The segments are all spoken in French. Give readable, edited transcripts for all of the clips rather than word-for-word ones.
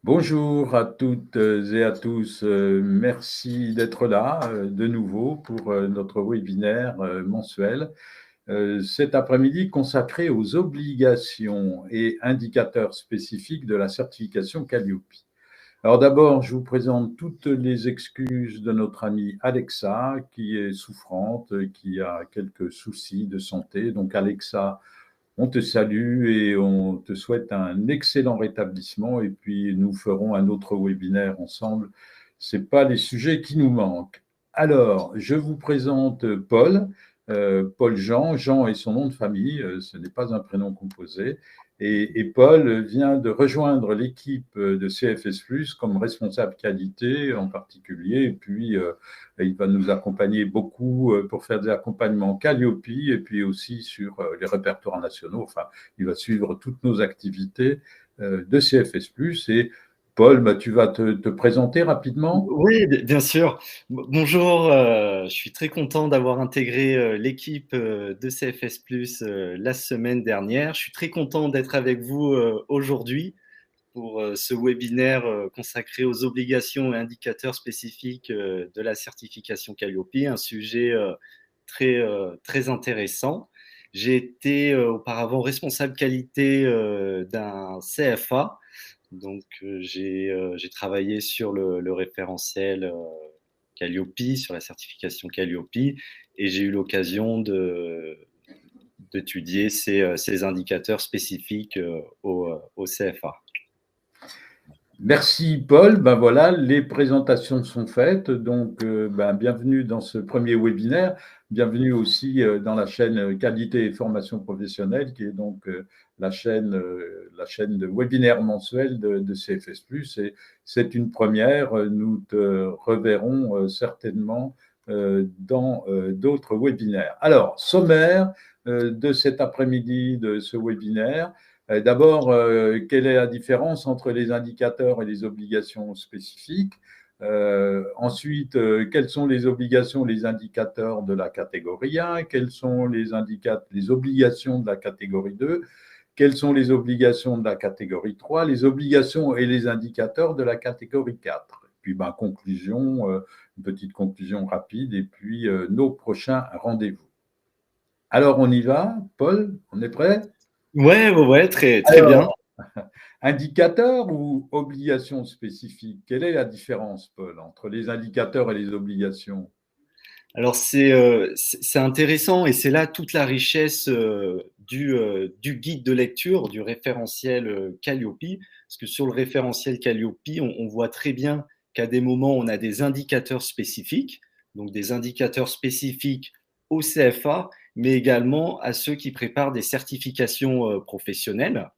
Bonjour à toutes et à tous. Merci d'être là de nouveau pour notre webinaire mensuel. Cet après-midi consacré aux obligations et indicateurs spécifiques de la certification Calliope. Alors d'abord, je vous présente toutes les excuses de notre amie Alexa qui est souffrante, qui a quelques soucis de santé. Donc Alexa, on te salue et on te souhaite un excellent rétablissement et puis nous ferons un autre webinaire ensemble. Ce n'est pas les sujets qui nous manquent. Alors, je vous présente Paul, Paul Jean. Jean est son nom de famille, ce n'est pas un prénom composé. Et Paul vient de rejoindre l'équipe de CFS Plus comme responsable qualité en particulier. Et puis, il va nous accompagner beaucoup pour faire des accompagnements Calliope et puis aussi sur les répertoires nationaux. Enfin, il va suivre toutes nos activités de CFS+. Et Paul, bah, tu vas te présenter rapidement. Oui, bien sûr. Bonjour, je suis très content d'avoir intégré l'équipe de CFS Plus la semaine dernière. Je suis très content d'être avec vous aujourd'hui pour ce webinaire consacré aux obligations et indicateurs spécifiques de la certification Calliope, un sujet très intéressant. J'ai été auparavant responsable qualité d'un CFA. Donc, j'ai travaillé sur le référentiel Calliope, sur la certification Calliope, et j'ai eu l'occasion d'étudier ces indicateurs spécifiques au CFA. Merci Paul. Ben voilà, les présentations sont faites. Donc, bienvenue dans ce premier webinaire. Bienvenue aussi dans la chaîne Qualité et formation professionnelle, qui est donc la chaîne de webinaire mensuel de CFS+. Et c'est une première. Nous te reverrons certainement dans d'autres webinaires. Alors, sommaire de cet après-midi de ce webinaire. D'abord, quelle est la différence entre les indicateurs et les obligations spécifiques? Ensuite, quelles sont les obligations, les indicateurs de la catégorie 1? Quelles sont les obligations de la catégorie 2? Quelles sont les obligations de la catégorie 3? Les obligations et les indicateurs de la catégorie 4? Et puis, conclusion, une petite conclusion rapide, et puis nos prochains rendez-vous. Alors, on y va, Paul, on est prêt? Ouais, très bien. Alors, indicateur ou obligation spécifique? Quelle est la différence, Paul, entre les indicateurs et les obligations? Alors, c'est intéressant et c'est là toute la richesse du guide de lecture, du référentiel Calliope. Parce que sur le référentiel Calliope, on voit très bien qu'à des moments, on a des indicateurs spécifiques, donc des indicateurs spécifiques au CFA, mais également à ceux qui préparent des certifications professionnelles.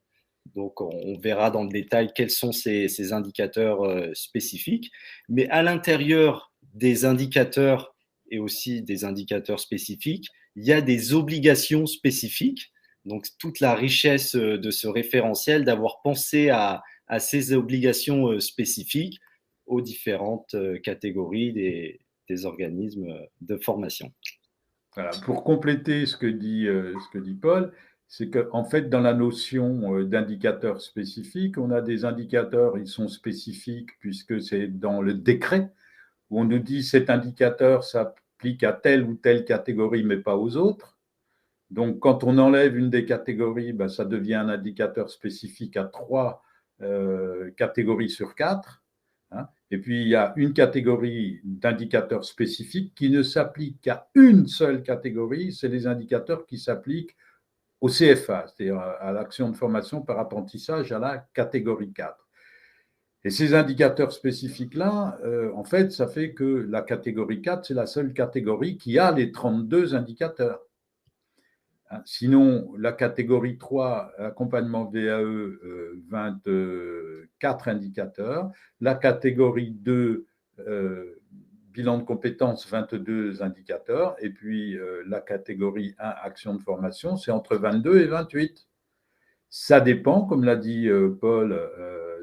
Donc, on verra dans le détail quels sont ces indicateurs spécifiques. Mais à l'intérieur des indicateurs et aussi des indicateurs spécifiques, il y a des obligations spécifiques. Donc, toute la richesse de ce référentiel, d'avoir pensé à ces obligations spécifiques aux différentes catégories des organismes de formation. Voilà. Pour compléter ce que dit Paul, c'est qu'en fait, dans la notion d'indicateur spécifique, on a des indicateurs, ils sont spécifiques puisque c'est dans le décret où on nous dit cet indicateur s'applique à telle ou telle catégorie, mais pas aux autres. Donc, quand on enlève une des catégories, ça devient un indicateur spécifique à 3 catégories sur 4. Hein. Et puis, il y a une catégorie d'indicateurs spécifiques qui ne s'applique qu'à une seule catégorie, c'est les indicateurs qui s'appliquent au CFA, c'est-à-dire à l'action de formation par apprentissage à la catégorie 4. Et ces indicateurs spécifiques-là, en fait, ça fait que la catégorie 4, c'est la seule catégorie qui a les 32 indicateurs. Sinon, la catégorie 3, accompagnement VAE, 24 indicateurs. La catégorie 2, bilan de compétences, 22 indicateurs. Et puis, la catégorie 1, action de formation, c'est entre 22 et 28. Ça dépend, comme l'a dit Paul,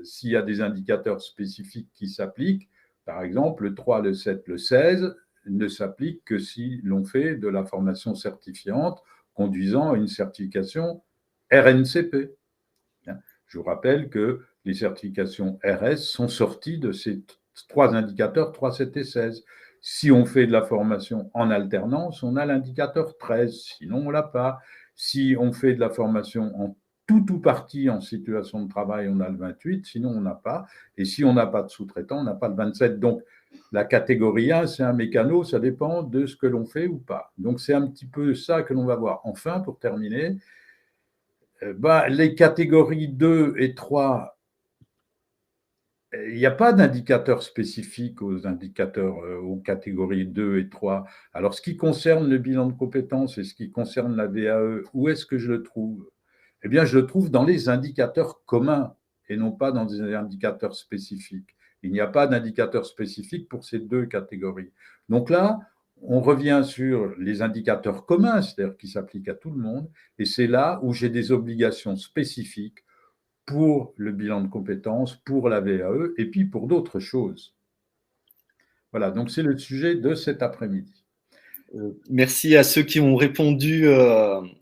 s'il y a des indicateurs spécifiques qui s'appliquent. Par exemple, le 3, le 7, le 16 ne s'appliquent que si l'on fait de la formation certifiante conduisant à une certification RNCP. Je vous rappelle que les certifications RS sont sorties de ces 3 indicateurs 3, 7 et 16. Si on fait de la formation en alternance, on a l'indicateur 13, sinon on ne l'a pas. Si on fait de la formation en tout ou partie en situation de travail, on a le 28, sinon on n'a pas. Et si on n'a pas de sous-traitant, on n'a pas le 27. Donc, la catégorie 1, c'est un mécano, ça dépend de ce que l'on fait ou pas. Donc, c'est un petit peu ça que l'on va voir. Enfin, pour terminer, les catégories 2 et 3, il n'y a pas d'indicateur spécifique aux indicateurs, aux catégories 2 et 3. Alors, ce qui concerne le bilan de compétences et ce qui concerne la VAE, où est-ce que je le trouve? Eh bien, je le trouve dans les indicateurs communs et non pas dans des indicateurs spécifiques. Il n'y a pas d'indicateur spécifique pour ces 2 catégories. Donc là, on revient sur les indicateurs communs, c'est-à-dire qui s'appliquent à tout le monde, et c'est là où j'ai des obligations spécifiques pour le bilan de compétences, pour la VAE et puis pour d'autres choses. Voilà, donc c'est le sujet de cet après-midi. Merci à ceux qui ont répondu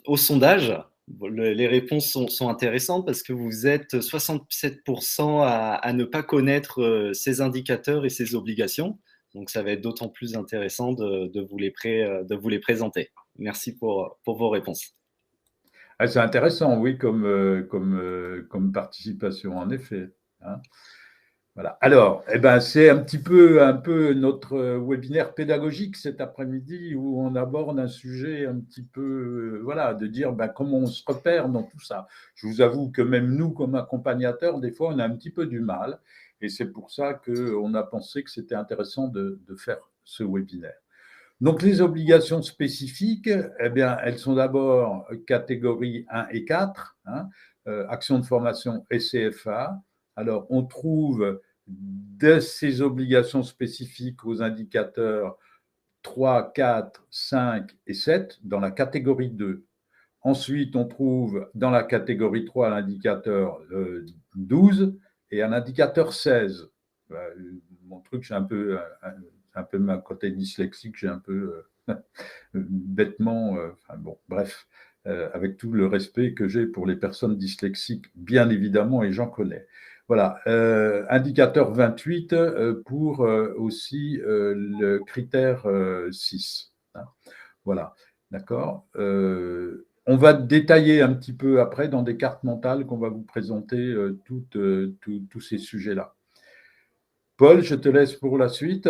au sondage. Les réponses sont intéressantes parce que vous êtes 67% à ne pas connaître ces indicateurs et ces obligations. Donc, ça va être d'autant plus intéressant de vous les présenter. Merci pour vos réponses. Ah, c'est intéressant, oui, comme participation, en effet. Hein. Voilà. Alors, c'est un peu notre webinaire pédagogique cet après-midi où on aborde un sujet un petit peu, voilà, de dire comment on se repère dans tout ça. Je vous avoue que même nous, comme accompagnateurs, des fois, on a un petit peu du mal. Et c'est pour ça qu'on a pensé que c'était intéressant de faire ce webinaire. Donc, les obligations spécifiques, elles sont d'abord catégorie 1 et 4, hein, action de formation et CFA. Alors, on trouve de ces obligations spécifiques aux indicateurs 3, 4, 5 et 7 dans la catégorie 2. Ensuite, on trouve dans la catégorie 3 l'indicateur 12 et un indicateur 16. Mon truc, c'est un peu ma côté dyslexique, j'ai un peu bêtement, bref, avec tout le respect que j'ai pour les personnes dyslexiques, bien évidemment, et j'en connais. Voilà, indicateur 28 pour aussi le critère 6. Hein. Voilà, d'accord. On va détailler un petit peu après dans des cartes mentales qu'on va vous présenter tous ces sujets-là. Paul, je te laisse pour la suite.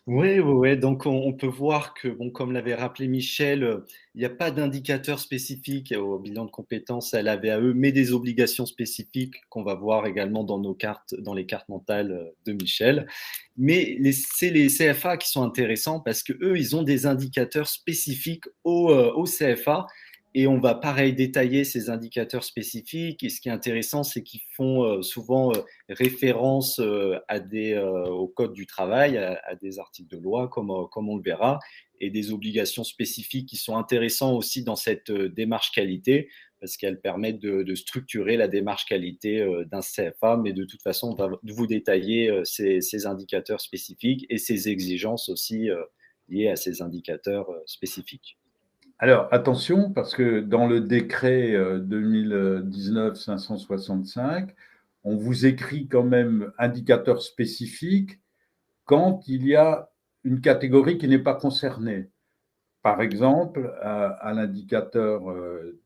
Oui. Donc, on peut voir que, bon, comme l'avait rappelé Michel, il n'y a pas d'indicateur spécifique au bilan de compétences à la VAE, mais des obligations spécifiques qu'on va voir également dans nos cartes, dans les cartes mentales de Michel. Mais c'est les CFA qui sont intéressants parce que eux, ils ont des indicateurs spécifiques au CFA. Et on va pareil détailler ces indicateurs spécifiques. Et ce qui est intéressant, c'est qu'ils font souvent référence au code du travail, à des articles de loi, comme on le verra, et des obligations spécifiques qui sont intéressantes aussi dans cette démarche qualité, parce qu'elles permettent de structurer la démarche qualité d'un CFA. Mais de toute façon, on va vous détailler ces indicateurs spécifiques et ces exigences aussi liées à ces indicateurs spécifiques. Alors, attention, parce que dans le décret 2019-565, on vous écrit quand même indicateur spécifique quand il y a une catégorie qui n'est pas concernée. Par exemple, à l'indicateur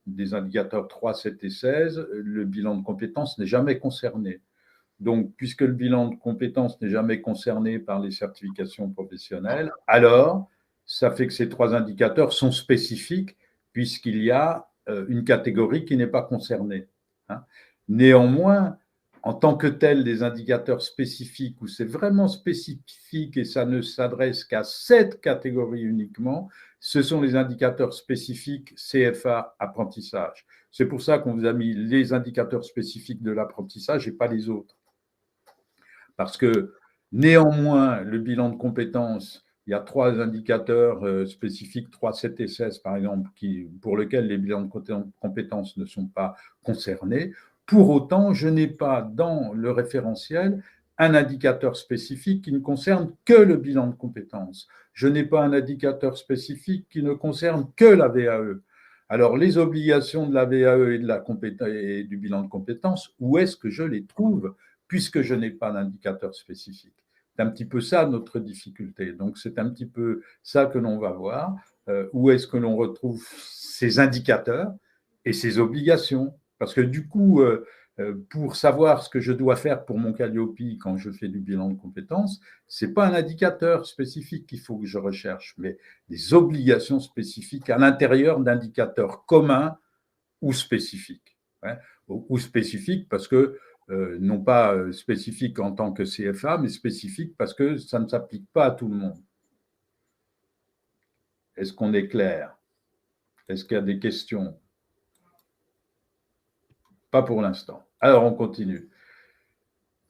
des indicateurs 3, 7 et 16, le bilan de compétences n'est jamais concerné. Donc, puisque le bilan de compétences n'est jamais concerné par les certifications professionnelles, alors ça fait que ces 3 indicateurs sont spécifiques puisqu'il y a une catégorie qui n'est pas concernée. Hein. Néanmoins, en tant que tel, des indicateurs spécifiques où c'est vraiment spécifique et ça ne s'adresse qu'à cette catégorie uniquement, ce sont les indicateurs spécifiques CFA apprentissage. C'est pour ça qu'on vous a mis les indicateurs spécifiques de l'apprentissage et pas les autres. Parce que néanmoins, le bilan de compétences, il y a 3 indicateurs spécifiques, 3, 7 et 16 par exemple, pour lesquels les bilans de compétences ne sont pas concernés. Pour autant, je n'ai pas dans le référentiel un indicateur spécifique qui ne concerne que le bilan de compétences. Je n'ai pas un indicateur spécifique qui ne concerne que la VAE. Alors, les obligations de la VAE et, et du bilan de compétences, où est-ce que je les trouve, puisque je n'ai pas d'indicateur spécifique? C'est un petit peu ça notre difficulté. Donc, c'est un petit peu ça que l'on va voir. Où est-ce que l'on retrouve ces indicateurs et ces obligations? Parce que du coup, pour savoir ce que je dois faire pour mon Calliope quand je fais du bilan de compétences, ce n'est pas un indicateur spécifique qu'il faut que je recherche, mais des obligations spécifiques à l'intérieur d'indicateurs communs ou spécifiques. Hein, ou spécifiques parce que, non pas spécifiques en tant que CFA, mais spécifiques parce que ça ne s'applique pas à tout le monde. Est-ce qu'on est clair? Est-ce qu'il y a des questions? Pas pour l'instant. Alors, on continue.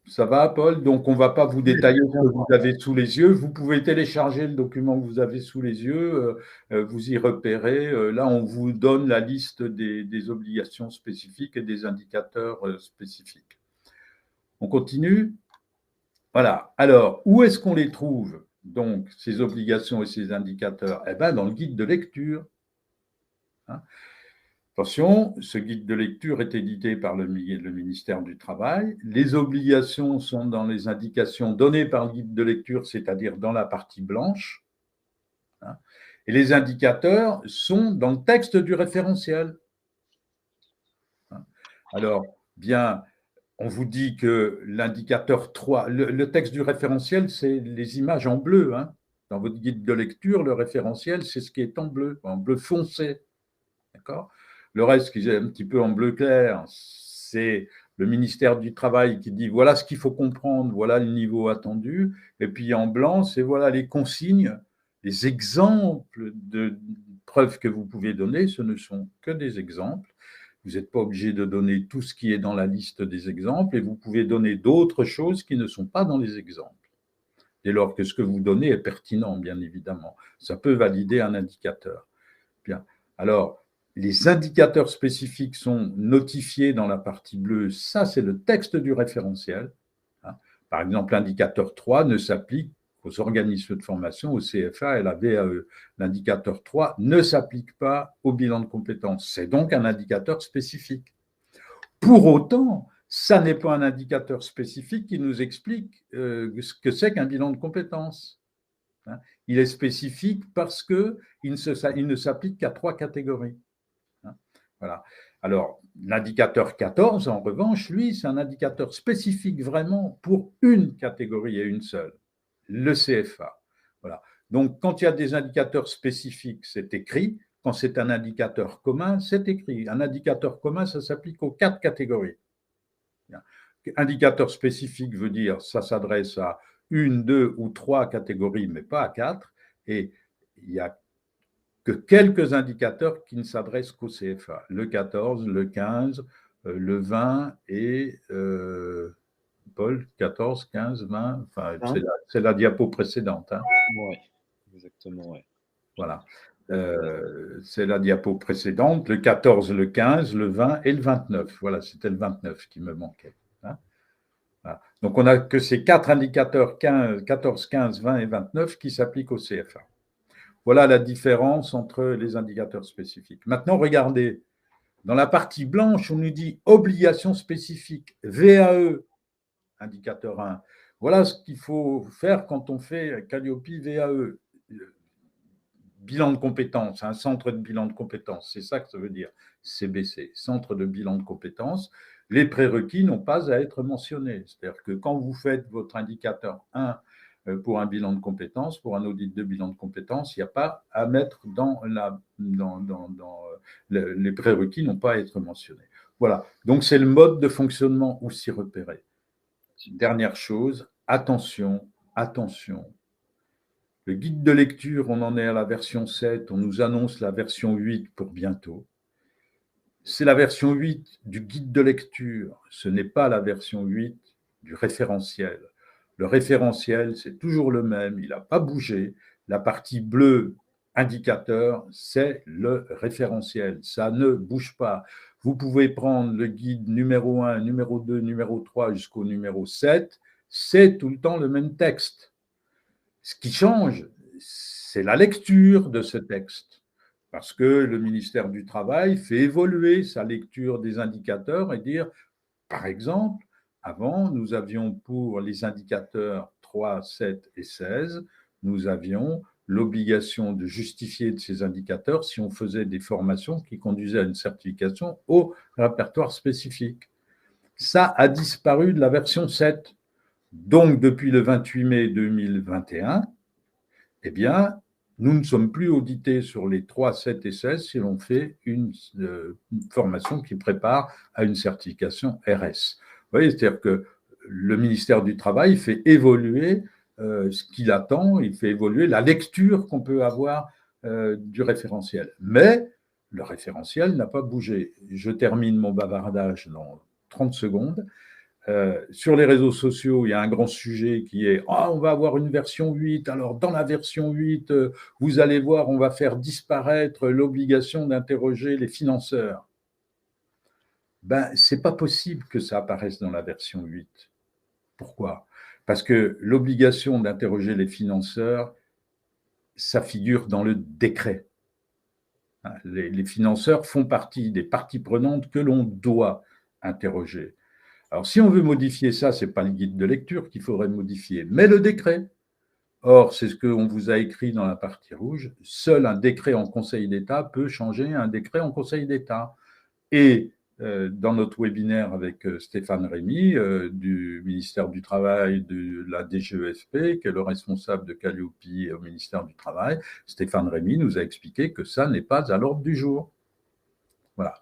Ça va, Paul? Donc, on ne va pas vous détailler ce que vous avez sous les yeux. Vous pouvez télécharger le document que vous avez sous les yeux, vous y repérez. Là, on vous donne la liste des obligations spécifiques et des indicateurs spécifiques. On continue? Voilà. Alors, où est-ce qu'on les trouve, donc, ces obligations et ces indicateurs? Eh bien, dans le guide de lecture. Hein. Attention, ce guide de lecture est édité par le ministère du Travail. Les obligations sont dans les indications données par le guide de lecture, c'est-à-dire dans la partie blanche. Et les indicateurs sont dans le texte du référentiel. Alors, bien, on vous dit que l'indicateur 3, le texte du référentiel, c'est les images en bleu. Dans votre guide de lecture, le référentiel, c'est ce qui est en bleu foncé. D'accord ? Le reste, qui est un petit peu en bleu clair, c'est le ministère du Travail qui dit voilà ce qu'il faut comprendre, voilà le niveau attendu. Et puis en blanc, c'est voilà les consignes, les exemples de preuves que vous pouvez donner. Ce ne sont que des exemples. Vous n'êtes pas obligé de donner tout ce qui est dans la liste des exemples et vous pouvez donner d'autres choses qui ne sont pas dans les exemples. Dès lors que ce que vous donnez est pertinent, bien évidemment. Ça peut valider un indicateur. Bien. Alors, les indicateurs spécifiques sont notifiés dans la partie bleue. Ça, c'est le texte du référentiel. Par exemple, l'indicateur 3 ne s'applique qu'aux organismes de formation, au CFA et à la VAE. L'indicateur 3 ne s'applique pas au bilan de compétences. C'est donc un indicateur spécifique. Pour autant, ça n'est pas un indicateur spécifique qui nous explique ce que c'est qu'un bilan de compétences. Il est spécifique parce qu'il ne s'applique qu'à 3 catégories. Voilà. Alors, l'indicateur 14, en revanche, lui, c'est un indicateur spécifique vraiment pour une catégorie et une seule, le CFA. Voilà. Donc, quand il y a des indicateurs spécifiques, c'est écrit. Quand c'est un indicateur commun, c'est écrit. Un indicateur commun, ça s'applique aux 4 catégories. Indicateur spécifique veut dire ça s'adresse à 1, 2 ou 3 catégories, mais pas à 4. Et il y a que quelques indicateurs qui ne s'adressent qu'au CFA. Le 14, le 15, le 20 et Paul, 14, 15, 20, enfin, c'est la diapo précédente. Oui, exactement, ouais. Voilà. C'est la diapo précédente, le 14, le 15, le 20 et le 29. Voilà, c'était le 29 qui me manquait. Voilà. Donc, on n'a que ces 4 indicateurs, 14, 15, 20 et 29, qui s'appliquent au CFA. Voilà la différence entre les indicateurs spécifiques. Maintenant, regardez, dans la partie blanche, on nous dit obligation spécifique, VAE, indicateur 1. Voilà ce qu'il faut faire quand on fait Calliope VAE, bilan de compétences, un centre de bilan de compétences, c'est ça que ça veut dire, CBC, centre de bilan de compétences. Les prérequis n'ont pas à être mentionnés. C'est-à-dire que quand vous faites votre indicateur 1 pour un bilan de compétences, pour un audit de bilan de compétences, il n'y a pas à mettre les prérequis n'ont pas à être mentionnés. Voilà, donc c'est le mode de fonctionnement où s'y repérer. Dernière chose, attention, attention. Le guide de lecture, on en est à la version 7, on nous annonce la version 8 pour bientôt. C'est la version 8 du guide de lecture, ce n'est pas la version 8 du référentiel. Le référentiel, c'est toujours le même, il n'a pas bougé. La partie bleue, indicateur, c'est le référentiel, ça ne bouge pas. Vous pouvez prendre le guide numéro 1, numéro 2, numéro 3 jusqu'au numéro 7, c'est tout le temps le même texte. Ce qui change, c'est la lecture de ce texte. Parce que le ministère du Travail fait évoluer sa lecture des indicateurs et dire, par exemple, avant, nous avions pour les indicateurs 3, 7 et 16, nous avions l'obligation de justifier de ces indicateurs si on faisait des formations qui conduisaient à une certification au répertoire spécifique. Ça a disparu de la version 7. Donc, depuis le 28 mai 2021, eh bien, nous ne sommes plus audités sur les 3, 7 et 16 si l'on fait une formation qui prépare à une certification RS. Vous voyez, c'est-à-dire que le ministère du Travail fait évoluer ce qu'il attend, il fait évoluer la lecture qu'on peut avoir du référentiel. Mais le référentiel n'a pas bougé. Je termine mon bavardage dans 30 secondes. Sur les réseaux sociaux, il y a un grand sujet qui est on va avoir une version 8. Alors, dans la version 8, vous allez voir, on va faire disparaître l'obligation d'interroger les financeurs. Ben, ce n'est pas possible que ça apparaisse dans la version 8. Pourquoi? Parce que l'obligation d'interroger les financeurs, ça figure dans le décret. Les financeurs font partie des parties prenantes que l'on doit interroger. Alors, si on veut modifier ça, ce n'est pas le guide de lecture qu'il faudrait modifier, mais le décret. Or, c'est ce qu'on vous a écrit dans la partie rouge. Seul un décret en Conseil d'État peut changer un décret en Conseil d'État. Et dans notre webinaire avec Stéphane Rémy du ministère du Travail, de la DGEFP, qui est le responsable de Calliope au ministère du Travail, Stéphane Rémy nous a expliqué que ça n'est pas à l'ordre du jour. Voilà.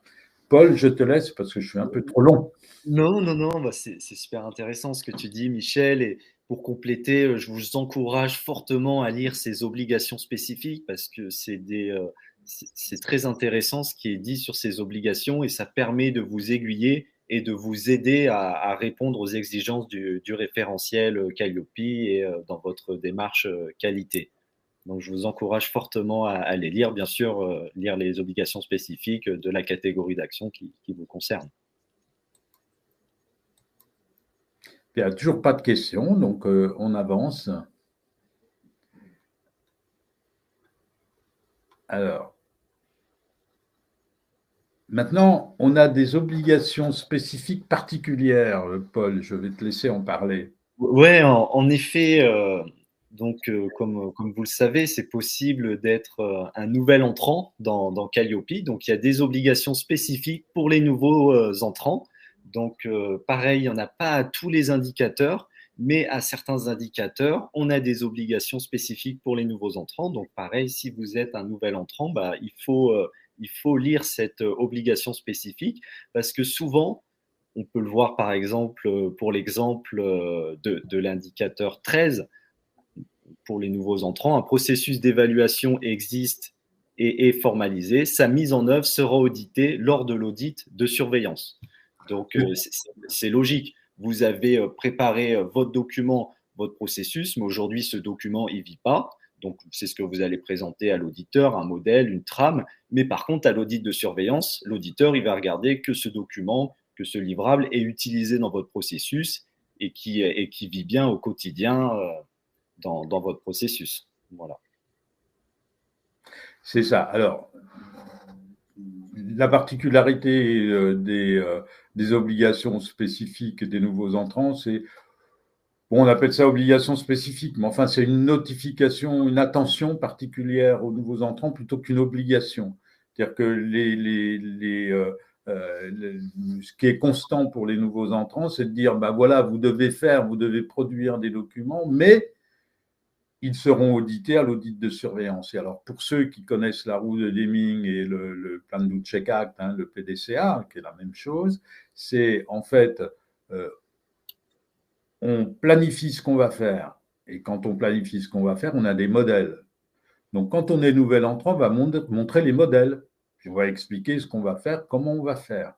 Paul, je te laisse parce que je suis un peu trop long. Non, non, non, bah c'est super intéressant ce que tu dis, Michel. Et pour compléter, je vous encourage fortement à lire ces obligations spécifiques parce que c'est très intéressant ce qui est dit sur ces obligations et ça permet de vous aiguiller et de vous aider à répondre aux exigences du référentiel Calliope et dans votre démarche qualité. Donc, je vous encourage fortement à les lire, bien sûr, lire les obligations spécifiques de la catégorie d'action qui vous concerne. Il n'y a toujours pas de questions, donc on avance. Alors, maintenant, on a des obligations spécifiques particulières, Paul, je vais te laisser en parler. Ouais, en effet, comme vous le savez, c'est possible d'être un nouvel entrant dans Calliope. Donc, il y a des obligations spécifiques pour les nouveaux entrants. Donc, pareil, il n'y en a pas à tous les indicateurs, mais à certains indicateurs, on a des obligations spécifiques pour les nouveaux entrants. Donc, pareil, si vous êtes un nouvel entrant, bah, il faut lire cette obligation spécifique parce que souvent, on peut le voir par exemple pour l'exemple de l'indicateur 13 pour les nouveaux entrants. Un processus d'évaluation existe et est formalisé. Sa mise en œuvre sera auditée lors de l'audit de surveillance. Donc, c'est logique. Vous avez préparé votre document, votre processus, mais aujourd'hui, ce document, il ne vit pas. Donc, c'est ce que vous allez présenter à l'auditeur, un modèle, une trame. Mais par contre, à l'audit de surveillance, l'auditeur, il va regarder que ce document, que ce livrable est utilisé dans votre processus et qui vit bien au quotidien dans votre processus. Voilà. C'est ça. Alors, la particularité des obligations spécifiques des nouveaux entrants, c'est, bon, on appelle ça obligation spécifique, mais enfin, c'est une notification, une attention particulière aux nouveaux entrants plutôt qu'une obligation. C'est-à-dire que ce qui est constant pour les nouveaux entrants, c'est de dire, ben voilà, vous devez produire des documents, mais ils seront audités à l'audit de surveillance. Et alors, pour ceux qui connaissent la roue de Deming et le Plan do Check Act, le PDCA, qui est la même chose, c'est en fait, on planifie ce qu'on va faire. Et quand on planifie ce qu'on va faire, on a des modèles. Donc, quand on est nouvel entrant, on va montrer les modèles. Puis on va expliquer ce qu'on va faire, comment on va faire.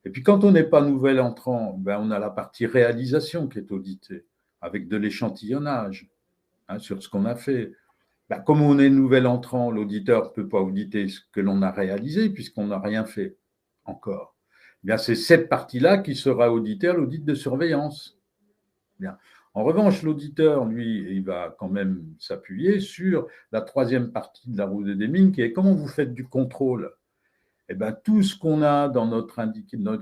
Et puis, quand on n'est pas nouvel entrant, ben, on a la partie réalisation qui est auditée, avec de l'échantillonnage sur ce qu'on a fait. Ben, comme on est nouvel entrant, l'auditeur ne peut pas auditer ce que l'on a réalisé puisqu'on n'a rien fait encore. Bien, c'est cette partie-là qui sera auditée à l'audit de surveillance. Bien. En revanche, l'auditeur, lui, il va quand même s'appuyer sur la troisième partie de la roue de Deming, qui est comment vous faites du contrôle. Eh bien, tout ce qu'on a dans notre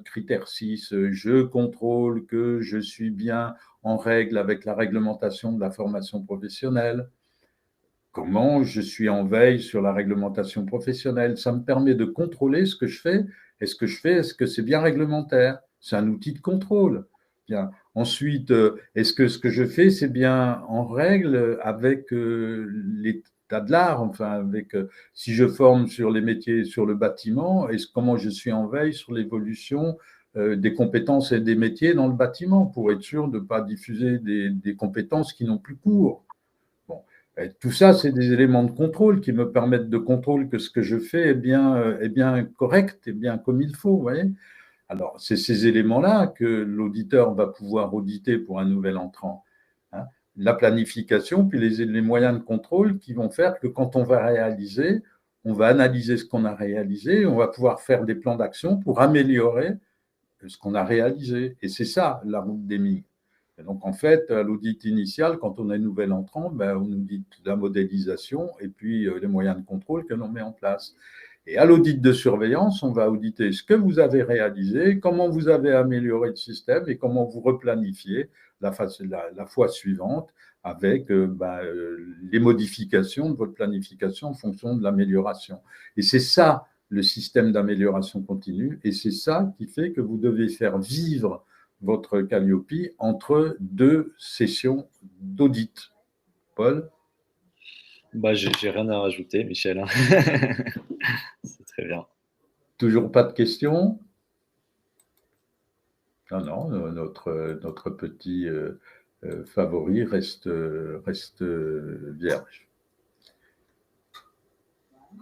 critère 6, je contrôle que je suis bien en règle avec la réglementation de la formation professionnelle. Comment je suis en veille sur la réglementation professionnelle. Ça me permet de contrôler ce que je fais. Est-ce que c'est bien réglementaire? C'est un outil de contrôle. Bien. Ensuite, est-ce que ce que je fais, c'est bien en règle avec l'état de l'art, enfin, avec si je forme sur les métiers, sur le bâtiment, comment je suis en veille sur l'évolution des compétences et des métiers dans le bâtiment pour être sûr de ne pas diffuser des compétences qui n'ont plus cours. Bon. Tout ça, c'est des éléments de contrôle qui me permettent de contrôler que ce que je fais est bien correct, est bien comme il faut. Vous voyez. Alors, c'est ces éléments-là que l'auditeur va pouvoir auditer pour un nouvel entrant. Hein. La planification, puis les moyens de contrôle qui vont faire que quand on va réaliser, on va analyser ce qu'on a réalisé, on va pouvoir faire des plans d'action pour améliorer ce qu'on a réalisé. Et c'est ça, la route des MIG. Et donc, en fait, à l'audit initial, quand on est nouvel entrant, ben, on nous dit la modélisation et puis les moyens de contrôle que l'on met en place. Et à l'audit de surveillance, on va auditer ce que vous avez réalisé, comment vous avez amélioré le système et comment vous replanifiez la fois suivante avec les modifications de votre planification en fonction de l'amélioration. Et c'est ça le système d'amélioration continue et c'est ça qui fait que vous devez faire vivre votre Calliope entre deux sessions d'audit. Paul? Bah, j'ai rien à rajouter, Michel. Hein. C'est très bien. Toujours pas de questions? Non, non, notre petit favori reste vierge.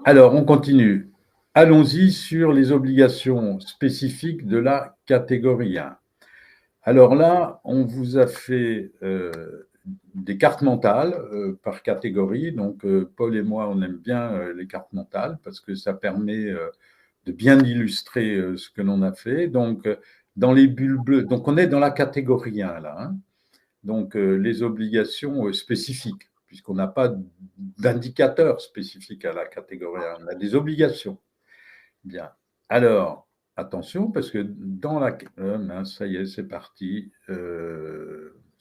Alors, on continue. Allons-y sur les obligations spécifiques de la catégorie 1. Alors là, on vous a fait des cartes mentales par catégorie. Donc, Paul et moi, on aime bien les cartes mentales parce que ça permet de bien illustrer ce que l'on a fait. Donc, dans les bulles bleues, donc on est dans la catégorie 1 là. Hein. Donc, les obligations spécifiques, puisqu'on n'a pas d'indicateur spécifique à la catégorie 1, on a des obligations. Bien. Alors, attention, parce que dans la... ça y est, c'est parti.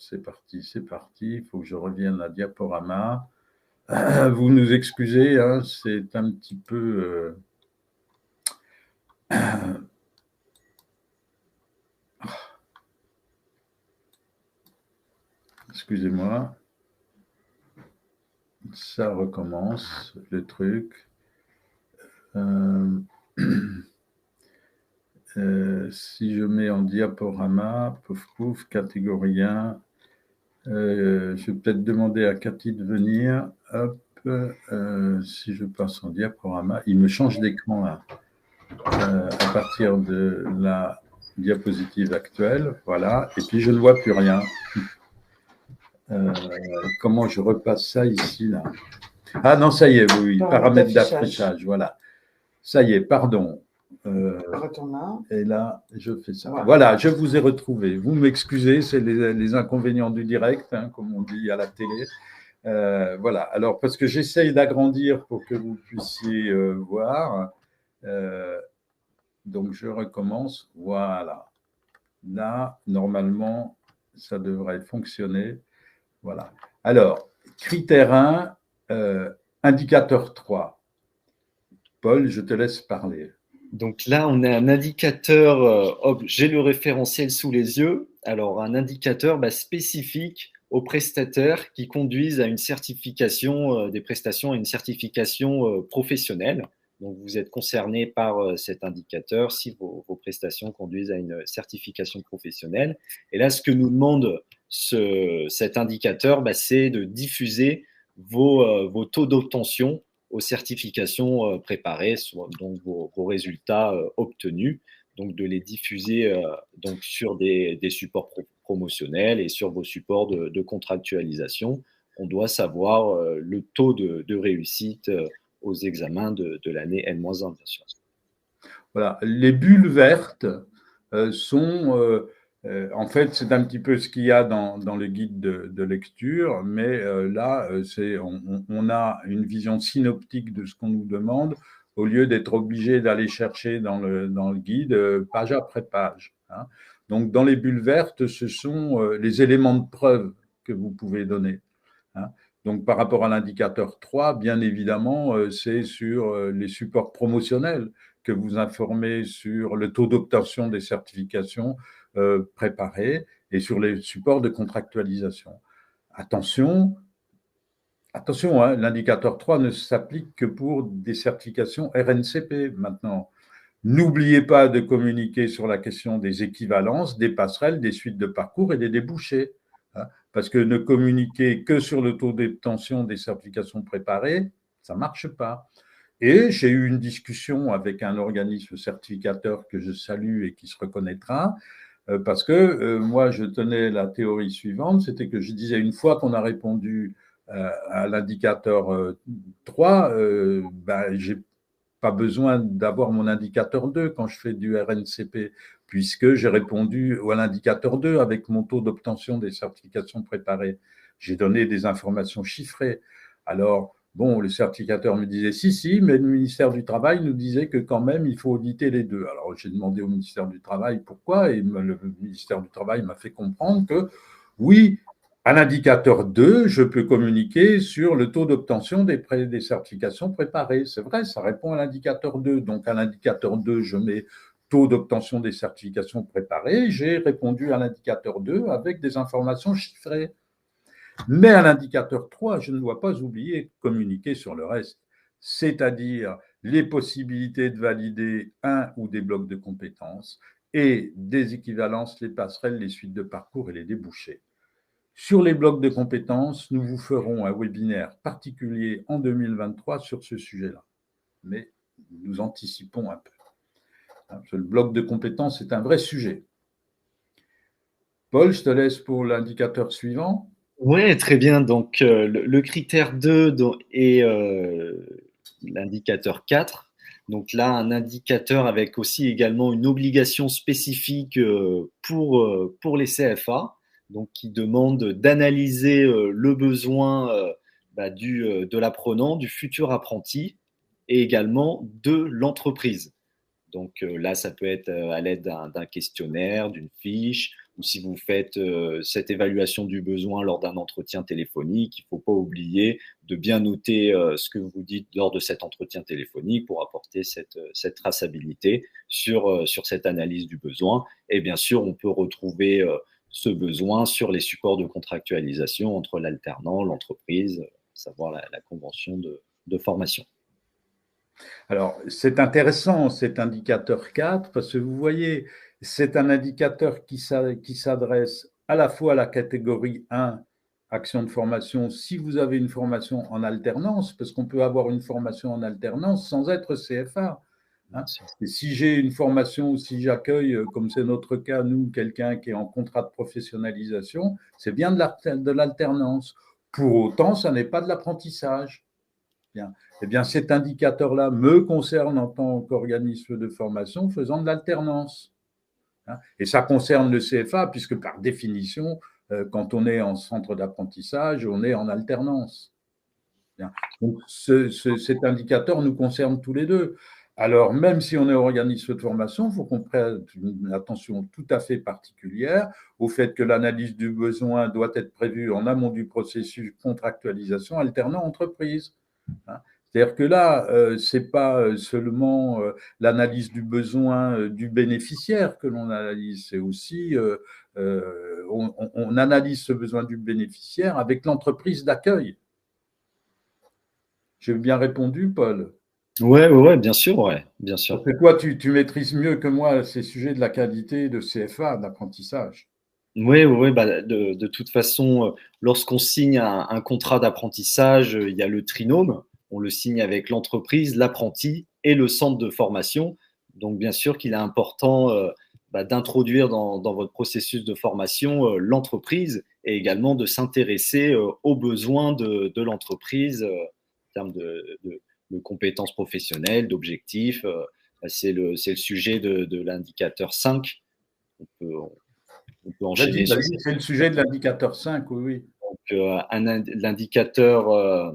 C'est parti. Il faut que je revienne à diaporama. Vous nous excusez, hein, c'est un petit peu... Excusez-moi. Ça recommence, le truc. Si je mets en diaporama, pouf, catégorie 1, je vais peut-être demander à Cathy de venir. Hop, si je passe en diaporama, il me change d'écran là, à partir de la diapositive actuelle. Voilà, et puis je ne vois plus rien. Comment je repasse ça ici là? Ah non, ça y est, oui, paramètres d'affichage, voilà. Ça y est, pardon. Et là, je fais ça. Voilà, je vous ai retrouvé. Vous m'excusez, c'est les inconvénients du direct, hein, comme on dit à la télé. Voilà, alors parce que j'essaye d'agrandir pour que vous puissiez voir. Donc, je recommence. Voilà. Là, normalement, ça devrait fonctionner. Voilà. Alors, critère 1, indicateur 3. Paul, je te laisse parler. Donc là, on a un indicateur, j'ai le référentiel sous les yeux. Alors, un indicateur spécifique aux prestataires qui conduisent à une certification des prestations, à une certification professionnelle. Donc, vous êtes concerné par cet indicateur si vos prestations conduisent à une certification professionnelle. Et là, ce que nous demande cet indicateur, c'est de diffuser vos taux d'obtention aux certifications préparées, donc vos résultats obtenus, donc de les diffuser donc sur des supports promotionnels et sur vos supports de contractualisation. On doit savoir le taux de réussite aux examens de l'année N-1, bien sûr. Voilà, les bulles vertes sont En fait, c'est un petit peu ce qu'il y a dans le guide de lecture, mais là, on a une vision synoptique de ce qu'on nous demande, au lieu d'être obligé d'aller chercher dans le guide page après page. Hein. Donc, dans les bulles vertes, ce sont les éléments de preuve que vous pouvez donner. Hein. Donc, par rapport à l'indicateur 3, bien évidemment, c'est sur les supports promotionnels que vous informez sur le taux d'obtention des certifications préparées et sur les supports de contractualisation. Attention, hein, l'indicateur 3 ne s'applique que pour des certifications RNCP maintenant. N'oubliez pas de communiquer sur la question des équivalences, des passerelles, des suites de parcours et des débouchés. Hein, parce que ne communiquer que sur le taux d'obtention des certifications préparées, ça ne marche pas. Et j'ai eu une discussion avec un organisme certificateur que je salue et qui se reconnaîtra, parce que moi, je tenais la théorie suivante, c'était que je disais, une fois qu'on a répondu à l'indicateur 3, j'ai pas besoin d'avoir mon indicateur 2 quand je fais du RNCP, puisque j'ai répondu à l'indicateur 2 avec mon taux d'obtention des certifications préparées. J'ai donné des informations chiffrées. Alors, bon, le certificateur me disait si, mais le ministère du Travail nous disait que quand même, il faut auditer les deux. Alors, j'ai demandé au ministère du Travail pourquoi, et le ministère du Travail m'a fait comprendre que oui, à l'indicateur 2, je peux communiquer sur le taux d'obtention des certifications préparées. C'est vrai, ça répond à l'indicateur 2. Donc, à l'indicateur 2, je mets taux d'obtention des certifications préparées. J'ai répondu à l'indicateur 2 avec des informations chiffrées. Mais à l'indicateur 3, je ne dois pas oublier de communiquer sur le reste, c'est-à-dire les possibilités de valider un ou des blocs de compétences et des équivalences, les passerelles, les suites de parcours et les débouchés. Sur les blocs de compétences, nous vous ferons un webinaire particulier en 2023 sur ce sujet-là. Mais nous anticipons un peu. Le bloc de compétences est un vrai sujet. Paul, je te laisse pour l'indicateur suivant. Oui, très bien. Donc, le critère 2 est l'indicateur 4. Donc là, un indicateur avec aussi également une obligation spécifique pour les CFA, donc qui demande d'analyser le besoin de l'apprenant, du futur apprenti et également de l'entreprise. Donc là, ça peut être à l'aide d'un questionnaire, d'une fiche, ou si vous faites cette évaluation du besoin lors d'un entretien téléphonique, il ne faut pas oublier de bien noter ce que vous dites lors de cet entretien téléphonique pour apporter cette traçabilité sur cette analyse du besoin. Et bien sûr, on peut retrouver ce besoin sur les supports de contractualisation entre l'alternant, l'entreprise, savoir la convention de formation. Alors, c'est intéressant cet indicateur 4 parce que vous voyez, c'est un indicateur qui s'adresse à la fois à la catégorie 1, action de formation, si vous avez une formation en alternance, parce qu'on peut avoir une formation en alternance sans être CFA. Hein. Et si j'ai une formation, si j'accueille, comme c'est notre cas, nous, quelqu'un qui est en contrat de professionnalisation, c'est bien de l'alternance. Pour autant, ça n'est pas de l'apprentissage. Bien. Eh bien, cet indicateur-là me concerne en tant qu'organisme de formation faisant de l'alternance. Hein. Et ça concerne le CFA, puisque par définition, quand on est en centre d'apprentissage, on est en alternance. Bien. Donc, cet indicateur nous concerne tous les deux. Alors, même si on est organisme de formation, il faut qu'on prête une attention tout à fait particulière au fait que l'analyse du besoin doit être prévue en amont du processus de contractualisation alternant entreprise. Hein. C'est-à-dire que là, ce n'est pas seulement l'analyse du besoin du bénéficiaire que l'on analyse, c'est aussi, on analyse ce besoin du bénéficiaire avec l'entreprise d'accueil. J'ai bien répondu, Paul? Ouais, bien sûr, ouais, bien sûr. Parce que toi, tu maîtrises mieux que moi ces sujets de la qualité de CFA, d'apprentissage. Oui, de toute façon, lorsqu'on signe un contrat d'apprentissage, il y a le trinôme. On le signe avec l'entreprise, l'apprenti et le centre de formation. Donc, bien sûr qu'il est important d'introduire dans votre processus de formation l'entreprise et également de s'intéresser aux besoins de l'entreprise en termes de compétences professionnelles, d'objectifs. C'est le sujet de l'indicateur 5. On peut enchaîner sur Vas-y, c'est le sujet de l'indicateur 5, oui, oui. L'indicateur,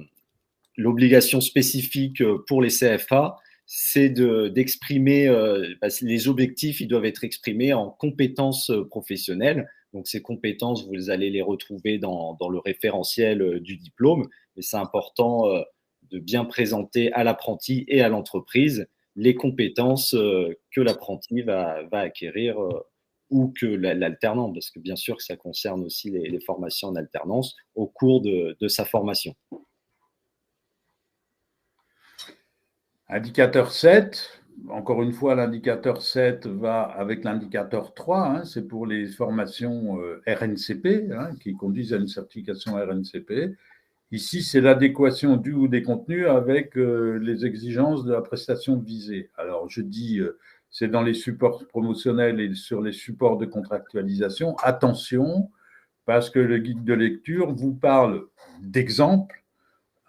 l'obligation spécifique pour les CFA, c'est d'exprimer les objectifs, ils doivent être exprimés en compétences professionnelles. Donc ces compétences, vous allez les retrouver dans le référentiel du diplôme, mais c'est important de bien présenter à l'apprenti et à l'entreprise les compétences que l'apprenti va acquérir ou que l'alternant, parce que bien sûr que ça concerne aussi les formations en alternance au cours de sa formation. Indicateur 7, encore une fois, l'indicateur 7 va avec l'indicateur 3, hein, c'est pour les formations RNCP, hein, qui conduisent à une certification RNCP. Ici, c'est l'adéquation du ou des contenus avec les exigences de la prestation visée. Alors, je dis, c'est dans les supports promotionnels et sur les supports de contractualisation. Attention, parce que le guide de lecture vous parle d'exemples,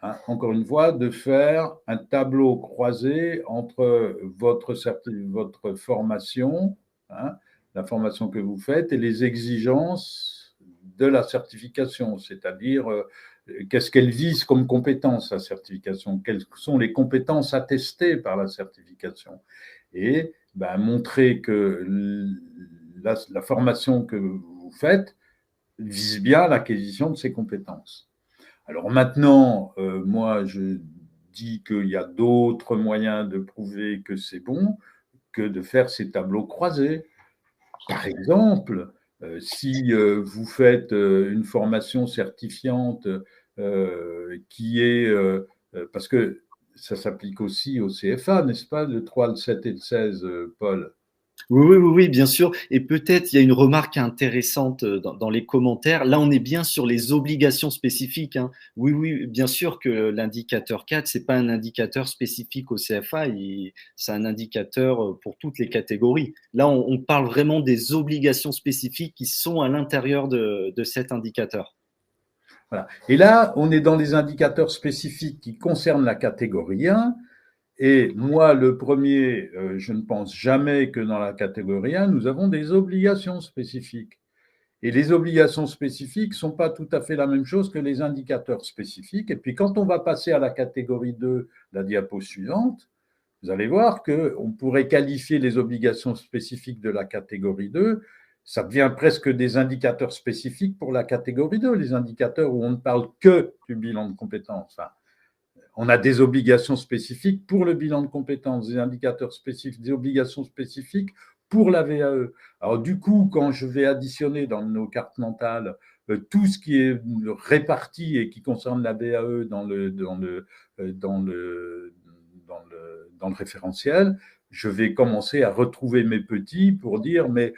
hein, encore une fois, de faire un tableau croisé entre votre formation, hein, la formation que vous faites, et les exigences de la certification, c'est-à-dire qu'est-ce qu'elle vise comme compétence, la certification, quelles sont les compétences attestées par la certification, et montrer que la formation que vous faites vise bien l'acquisition de ces compétences. Alors maintenant, moi, je dis qu'il y a d'autres moyens de prouver que c'est bon que de faire ces tableaux croisés. Par exemple, si vous faites une formation certifiante qui est, parce que ça s'applique aussi au CFA, n'est-ce pas, le 3, le 7 et le 16, Paul? Oui, bien sûr. Et peut-être il y a une remarque intéressante dans les commentaires. Là, on est bien sur les obligations spécifiques, hein. Oui, bien sûr que l'indicateur 4, c'est pas un indicateur spécifique au CFA, c'est un indicateur pour toutes les catégories. Là, on parle vraiment des obligations spécifiques qui sont à l'intérieur de cet indicateur. Voilà. Et là, on est dans les indicateurs spécifiques qui concernent la catégorie 1. Et moi, le premier, je ne pense jamais que dans la catégorie 1, nous avons des obligations spécifiques. Et les obligations spécifiques ne sont pas tout à fait la même chose que les indicateurs spécifiques. Et puis, quand on va passer à la catégorie 2, la diapo suivante, vous allez voir qu'on pourrait qualifier les obligations spécifiques de la catégorie 2. Ça devient presque des indicateurs spécifiques pour la catégorie 2, les indicateurs où on ne parle que du bilan de compétences. Enfin, on a des obligations spécifiques pour le bilan de compétences, des indicateurs spécifiques, des obligations spécifiques pour la VAE. Alors du coup, quand je vais additionner dans nos cartes mentales tout ce qui est réparti et qui concerne la VAE dans le référentiel, je vais commencer à retrouver mes petits pour dire mais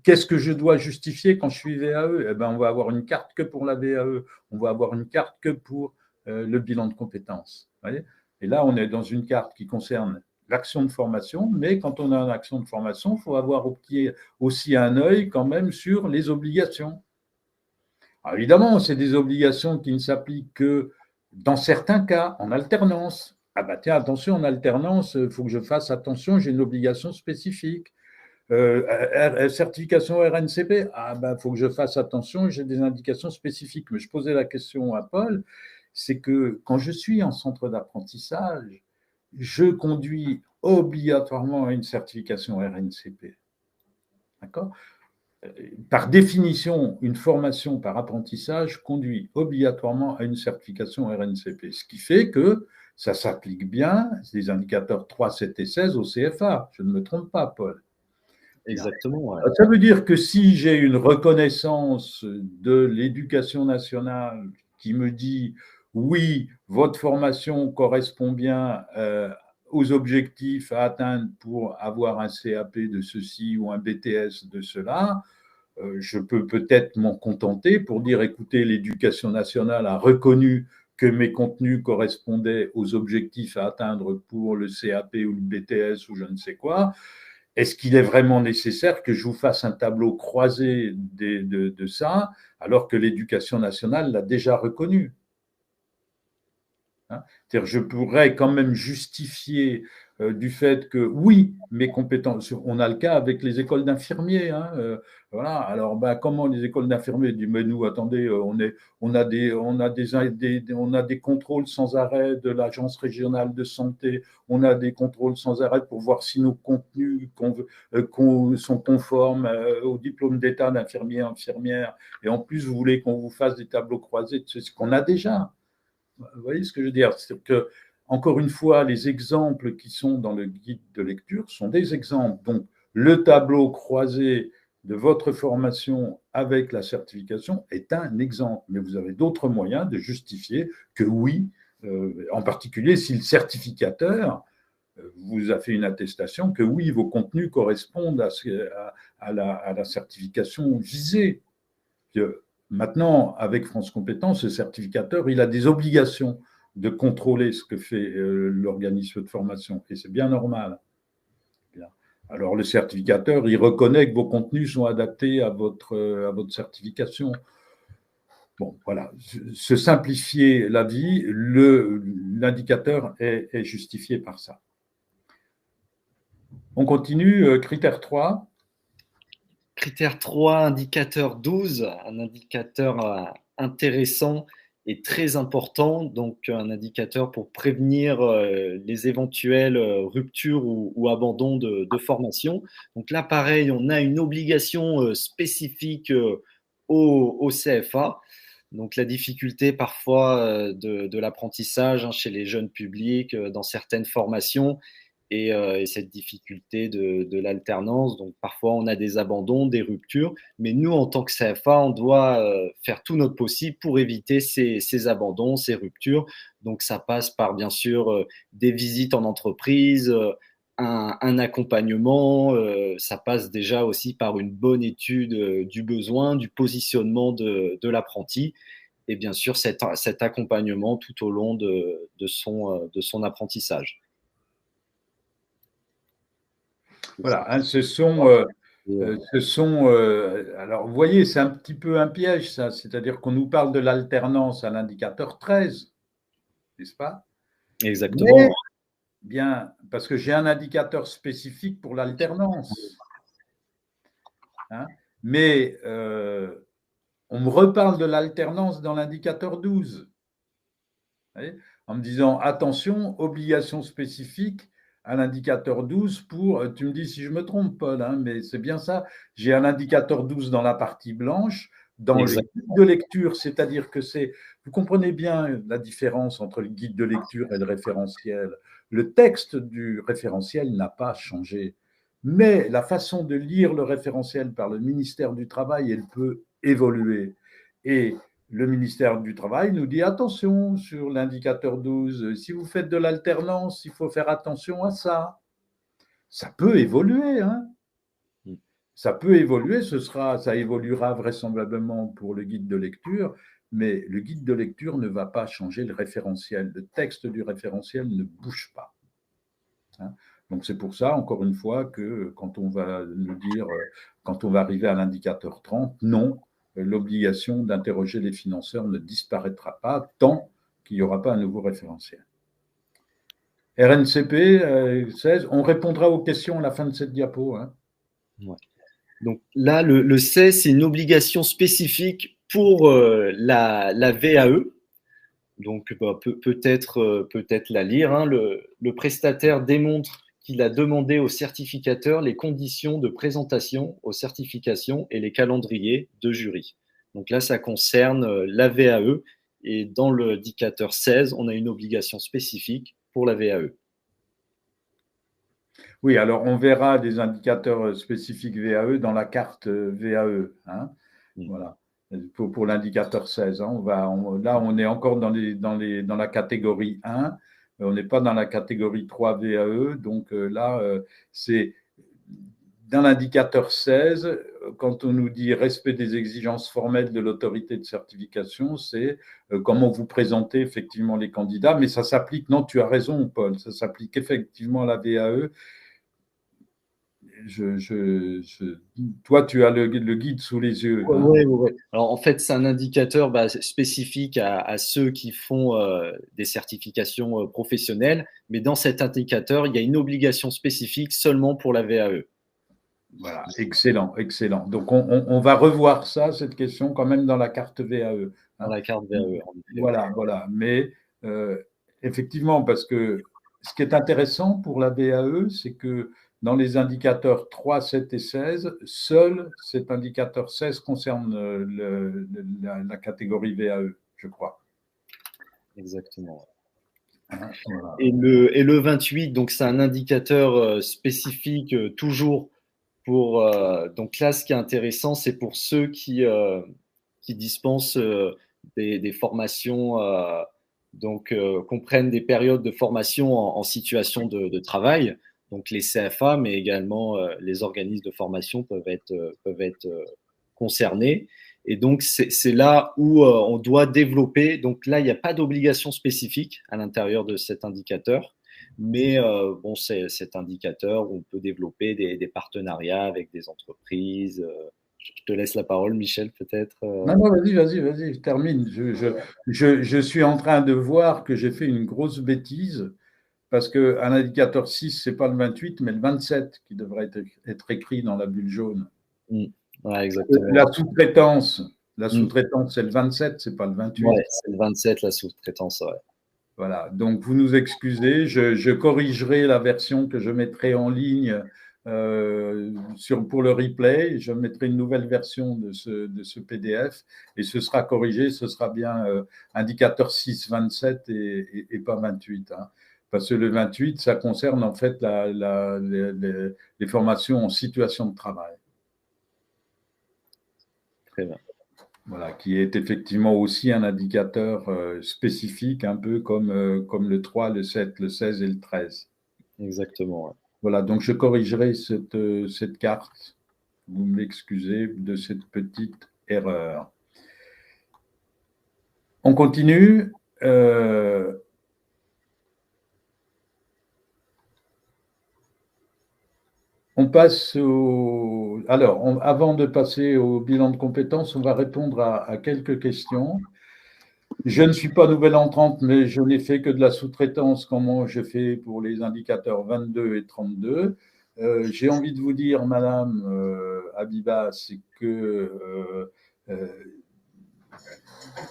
qu'est-ce que je dois justifier quand je suis VAE? Eh ben, on va avoir une carte que pour la VAE, on va avoir une carte que pour le bilan de compétences. Voyez, et là, on est dans une carte qui concerne l'action de formation, mais quand on a une action de formation, il faut avoir aussi un œil quand même sur les obligations. Alors évidemment, c'est des obligations qui ne s'appliquent que dans certains cas, en alternance. Ah bah tiens, attention, en alternance, il faut que je fasse attention, j'ai une obligation spécifique. Certification RNCP, ah bah faut que je fasse attention, j'ai des indications spécifiques. Mais je posais la question à Paul, c'est que quand je suis en centre d'apprentissage, je conduis obligatoirement à une certification RNCP. D'accord ? Par définition, une formation par apprentissage conduit obligatoirement à une certification RNCP, ce qui fait que ça s'applique bien, les indicateurs 3, 7 et 16 au CFA. Je ne me trompe pas, Paul. Exactement. Ouais. Ça veut dire que si j'ai une reconnaissance de l'éducation nationale qui me dit oui, votre formation correspond bien aux objectifs à atteindre pour avoir un CAP de ceci ou un BTS de cela, je peux peut-être m'en contenter pour dire écoutez, l'éducation nationale a reconnu que mes contenus correspondaient aux objectifs à atteindre pour le CAP ou le BTS ou je ne sais quoi. Est-ce qu'il est vraiment nécessaire que je vous fasse un tableau croisé de ça, alors que l'éducation nationale l'a déjà reconnu? C'est-à-dire, je pourrais quand même justifier du fait que, oui, mes compétences, on a le cas avec les écoles d'infirmiers. Hein, voilà. Alors, comment les écoles d'infirmiers disent, mais nous, attendez, on a des contrôles sans arrêt de l'Agence régionale de santé, on a des contrôles sans arrêt pour voir si nos contenus sont conformes au diplôme d'état d'infirmier, infirmière, et en plus, vous voulez qu'on vous fasse des tableaux croisés, c'est ce qu'on a déjà. Vous voyez ce que je veux dire? C'est que, encore une fois, les exemples qui sont dans le guide de lecture sont des exemples. Donc, le tableau croisé de votre formation avec la certification est un exemple. Mais vous avez d'autres moyens de justifier que oui, en particulier si le certificateur vous a fait une attestation que oui, vos contenus correspondent à la certification visée. Maintenant, avec France Compétences, ce certificateur, il a des obligations de contrôler ce que fait l'organisme de formation. Et c'est bien normal. Bien. Alors, le certificateur, il reconnaît que vos contenus sont adaptés à votre certification. Bon, voilà. Se simplifier la vie, l'indicateur est justifié par ça. On continue, critère 3. Critère 3, indicateur 12, un indicateur intéressant et très important, donc un indicateur pour prévenir les éventuelles ruptures ou abandons de formation. Donc là, pareil, on a une obligation spécifique au CFA. Donc la difficulté parfois de l'apprentissage chez les jeunes publics dans certaines formations et cette difficulté de l'alternance. Donc parfois on a des abandons, des ruptures, mais nous en tant que CFA, on doit faire tout notre possible pour éviter ces abandons, ces ruptures. Donc ça passe par bien sûr des visites en entreprise, un accompagnement, ça passe déjà aussi par une bonne étude du besoin, du positionnement de l'apprenti et bien sûr cet accompagnement tout au long de son apprentissage. Voilà, hein, alors, vous voyez, c'est un petit peu un piège, ça. C'est-à-dire qu'on nous parle de l'alternance à l'indicateur 13, n'est-ce pas? Exactement. Mais, bien, parce que j'ai un indicateur spécifique pour l'alternance. Hein, mais on me reparle de l'alternance dans l'indicateur 12. En me disant, attention, obligation spécifique à l'indicateur 12 pour, tu me dis si je me trompe, Paul, hein, mais c'est bien ça, j'ai un indicateur 12 dans la partie blanche, dans le guide de lecture, c'est-à-dire que vous comprenez bien la différence entre le guide de lecture et le référentiel. Le texte du référentiel n'a pas changé, mais la façon de lire le référentiel par le ministère du Travail, elle peut évoluer. Et le ministère du Travail nous dit attention sur l'indicateur 12, si vous faites de l'alternance, il faut faire attention à ça. Ça peut évoluer, hein. Ça peut évoluer, ça évoluera vraisemblablement pour le guide de lecture, mais le guide de lecture ne va pas changer le référentiel. Le texte du référentiel ne bouge pas. Hein. Donc c'est pour ça, encore une fois, que quand on va nous dire, quand on va arriver à l'indicateur 30, non, l'obligation d'interroger les financeurs ne disparaîtra pas tant qu'il n'y aura pas un nouveau référentiel. RNCP 16, on répondra aux questions à la fin de cette diapo. Hein. Ouais. Donc là, le 16, c'est une obligation spécifique pour la VAE. Donc peut-être la lire. Hein. Le prestataire démontre qu'il a demandé au certificateur les conditions de présentation aux certifications et les calendriers de jury. Donc là, ça concerne la VAE et dans l'indicateur 16, on a une obligation spécifique pour la VAE. Oui, alors on verra des indicateurs spécifiques VAE dans la carte VAE. Hein. Voilà. Pour l'indicateur 16, hein, là, on est encore dans la catégorie 1, on n'est pas dans la catégorie 3 VAE, donc là, c'est dans l'indicateur 16, quand on nous dit respect des exigences formelles de l'autorité de certification, c'est comment vous présentez effectivement les candidats, mais ça s'applique, non, tu as raison, Paul, ça s'applique effectivement à la VAE. toi, tu as le guide sous les yeux. Hein. Oui, oui, oui. Alors en fait, c'est un indicateur spécifique à ceux qui font des certifications professionnelles, mais dans cet indicateur, il y a une obligation spécifique seulement pour la VAE. Voilà, excellent, excellent. Donc, on va revoir ça, cette question, quand même dans la carte VAE. Dans Hein. la carte VAE, en effet. Voilà, voilà. Mais effectivement, parce que ce qui est intéressant pour la VAE, c'est que dans les indicateurs 3, 7 et 16, seul cet indicateur 16 concerne la catégorie VAE, je crois. Exactement. Hein, voilà. Et le 28, donc c'est un indicateur spécifique toujours pour. Donc là, ce qui est intéressant, c'est pour ceux qui dispensent des formations, comprennent des périodes de formation en situation de travail. Donc les CFA, mais également les organismes de formation peuvent être concernés. Et donc, c'est là où on doit développer. Donc là, il n'y a pas d'obligation spécifique à l'intérieur de cet indicateur. Mais bon, c'est cet indicateur où on peut développer des partenariats avec des entreprises. Je te laisse la parole, Michel, peut-être. Non, non, vas-y, vas-y, vas-y, je termine. Je suis en train de voir que j'ai fait une grosse bêtise parce qu'un indicateur 6, ce n'est pas le 28, mais le 27 qui devrait être écrit dans la bulle jaune. Ouais, exactement. La sous-traitance, c'est le 27, ce n'est pas le 28. Ouais, c'est le 27, la sous-traitance. Ouais. Voilà, donc vous nous excusez, je corrigerai la version que je mettrai en ligne pour le replay. Je mettrai une nouvelle version de ce PDF et ce sera corrigé, ce sera bien indicateur 6, 27 et pas 28. Hein. Parce que le 28, ça concerne en fait les formations en situation de travail. Très bien. Voilà, qui est effectivement aussi un indicateur spécifique, un peu comme le 3, le 7, le 16 et le 13. Exactement. Ouais. Voilà, donc je corrigerai cette carte. Vous m'excusez de cette petite erreur. On continue. On passe au. Alors, avant de passer au bilan de compétences, on va répondre à quelques questions. Je ne suis pas nouvelle entrante, mais je n'ai fait que de la sous-traitance, comme j'ai fait pour les indicateurs 22 et 32. J'ai envie de vous dire, Madame Habiba, c'est que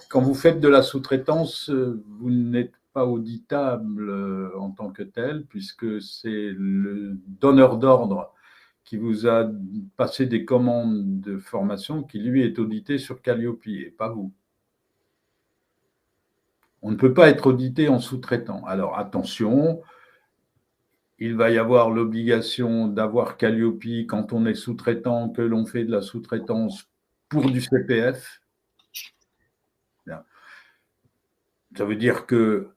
quand vous faites de la sous-traitance, vous n'êtes pas auditable en tant que tel, puisque c'est le donneur d'ordre qui vous a passé des commandes de formation qui, lui, est audité sur Calliope et pas vous. On ne peut pas être audité en sous-traitant. Alors, attention, il va y avoir l'obligation d'avoir Calliope quand on est sous-traitant, que l'on fait de la sous-traitance pour du CPF. Bien. Ça veut dire que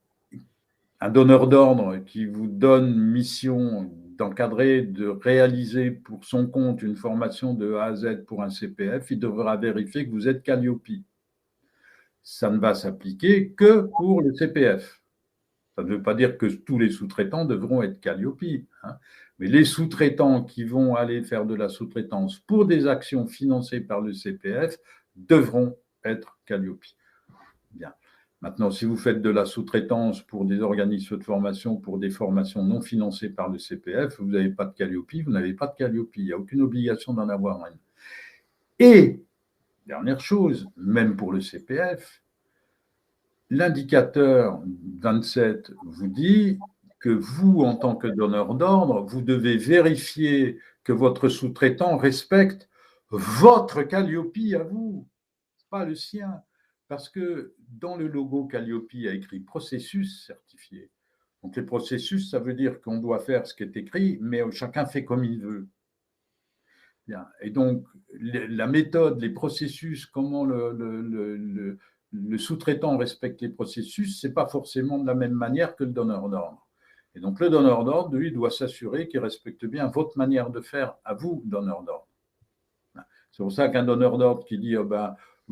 un donneur d'ordre qui vous donne mission d'encadrer, de réaliser pour son compte une formation de A à Z pour un CPF, il devra vérifier que vous êtes Calliope. Ça ne va s'appliquer que pour le CPF. Ça ne veut pas dire que tous les sous-traitants devront être Calliope, hein, mais les sous-traitants qui vont aller faire de la sous-traitance pour des actions financées par le CPF devront être Calliope. Bien. Maintenant, si vous faites de la sous-traitance pour des organismes de formation, pour des formations non financées par le CPF, vous n'avez pas de Calliope, vous n'avez pas de Calliope. Il n'y a aucune obligation d'en avoir une. Et, dernière chose, même pour le CPF, l'indicateur 27 vous dit que vous, en tant que donneur d'ordre, vous devez vérifier que votre sous-traitant respecte votre Calliope à vous, pas le sien. Parce que dans le logo Calliope, il y a écrit processus certifié. Donc les processus, ça veut dire qu'on doit faire ce qui est écrit, mais chacun fait comme il veut. Bien. Et donc, la méthode, les processus, comment le sous-traitant respecte les processus, ce n'est pas forcément de la même manière que le donneur d'ordre. Et donc, le donneur d'ordre, lui, doit s'assurer qu'il respecte bien votre manière de faire à vous, donneur d'ordre. C'est pour ça qu'un donneur d'ordre qui dit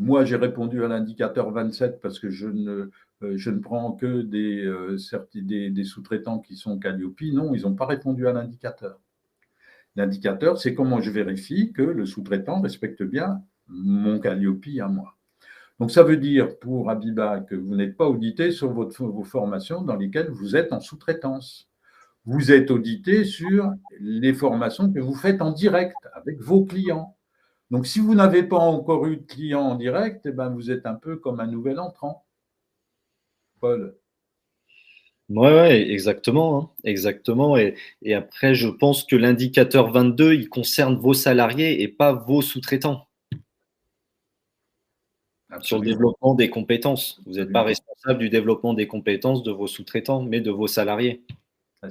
moi, j'ai répondu à l'indicateur 27 parce que je ne prends que des sous-traitants qui sont Calliope. Non, ils n'ont pas répondu à l'indicateur. L'indicateur, c'est comment je vérifie que le sous-traitant respecte bien mon Calliope à moi. Donc, ça veut dire pour Abiba que vous n'êtes pas audité sur vos formations dans lesquelles vous êtes en sous-traitance. Vous êtes audité sur les formations que vous faites en direct avec vos clients. Donc, si vous n'avez pas encore eu de client en direct, eh ben, vous êtes un peu comme un nouvel entrant. Paul. Ouais, ouais, exactement, hein, exactement. Et après, je pense que l'indicateur 22, il concerne vos salariés et pas vos sous-traitants sur le Absolument. développement des compétences. Vous n'êtes pas Absolument. responsable du développement des compétences de vos sous-traitants, mais de vos salariés.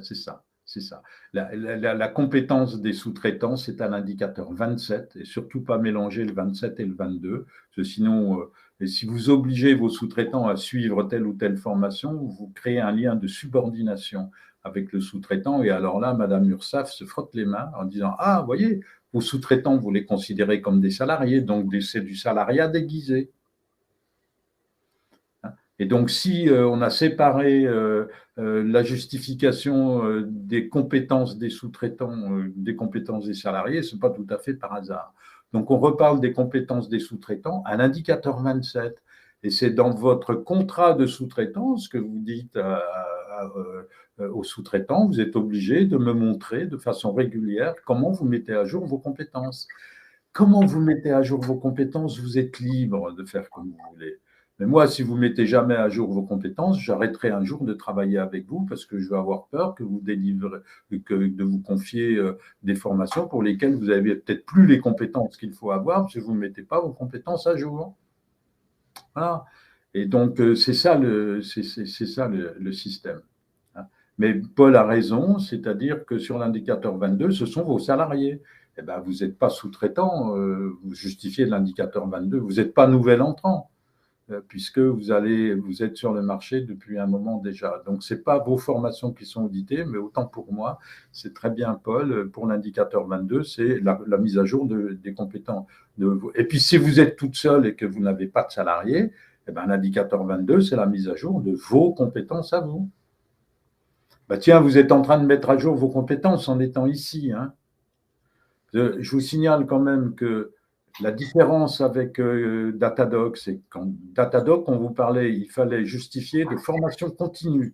C'est ça. C'est ça. La compétence des sous-traitants, c'est à l'indicateur 27, et surtout pas mélanger le 27 et le 22, parce que sinon, et si vous obligez vos sous-traitants à suivre telle ou telle formation, vous créez un lien de subordination avec le sous-traitant, et alors là, Madame Ursaf se frotte les mains en disant « Ah, vous voyez, vos sous-traitants, vous les considérez comme des salariés, donc c'est du salariat déguisé. » Et donc, si on a séparé la justification des compétences des sous-traitants des compétences des salariés, ce n'est pas tout à fait par hasard. Donc, on reparle des compétences des sous-traitants à l'indicateur 27. Et c'est dans votre contrat de sous-traitance que vous dites aux sous-traitants, vous êtes obligé de me montrer de façon régulière comment vous mettez à jour vos compétences. Comment vous mettez à jour vos compétences, vous êtes libre de faire comme vous voulez. Mais moi, si vous ne mettez jamais à jour vos compétences, j'arrêterai un jour de travailler avec vous parce que je vais avoir peur que vous délivrez, de vous confier des formations pour lesquelles vous n'avez peut-être plus les compétences qu'il faut avoir parce que vous ne mettez pas vos compétences à jour. Voilà. Et donc, c'est ça le système. Mais Paul a raison, c'est-à-dire que sur l'indicateur 22, ce sont vos salariés. Eh ben, vous n'êtes pas sous-traitant, vous justifiez l'indicateur 22, vous n'êtes pas nouvel entrant, puisque vous êtes sur le marché depuis un moment déjà. Donc, ce n'est pas vos formations qui sont auditées, mais autant pour moi, c'est très bien, Paul, pour l'indicateur 22, c'est la mise à jour des compétences. Et puis, si vous êtes toute seule et que vous n'avez pas de salariés, eh ben, l'indicateur 22, c'est la mise à jour de vos compétences à vous. Bah tiens, vous êtes en train de mettre à jour vos compétences en étant ici. Hein. Je vous signale quand même que la différence avec Datadoc, c'est qu'en Datadoc, on vous parlait, il fallait justifier de formation continue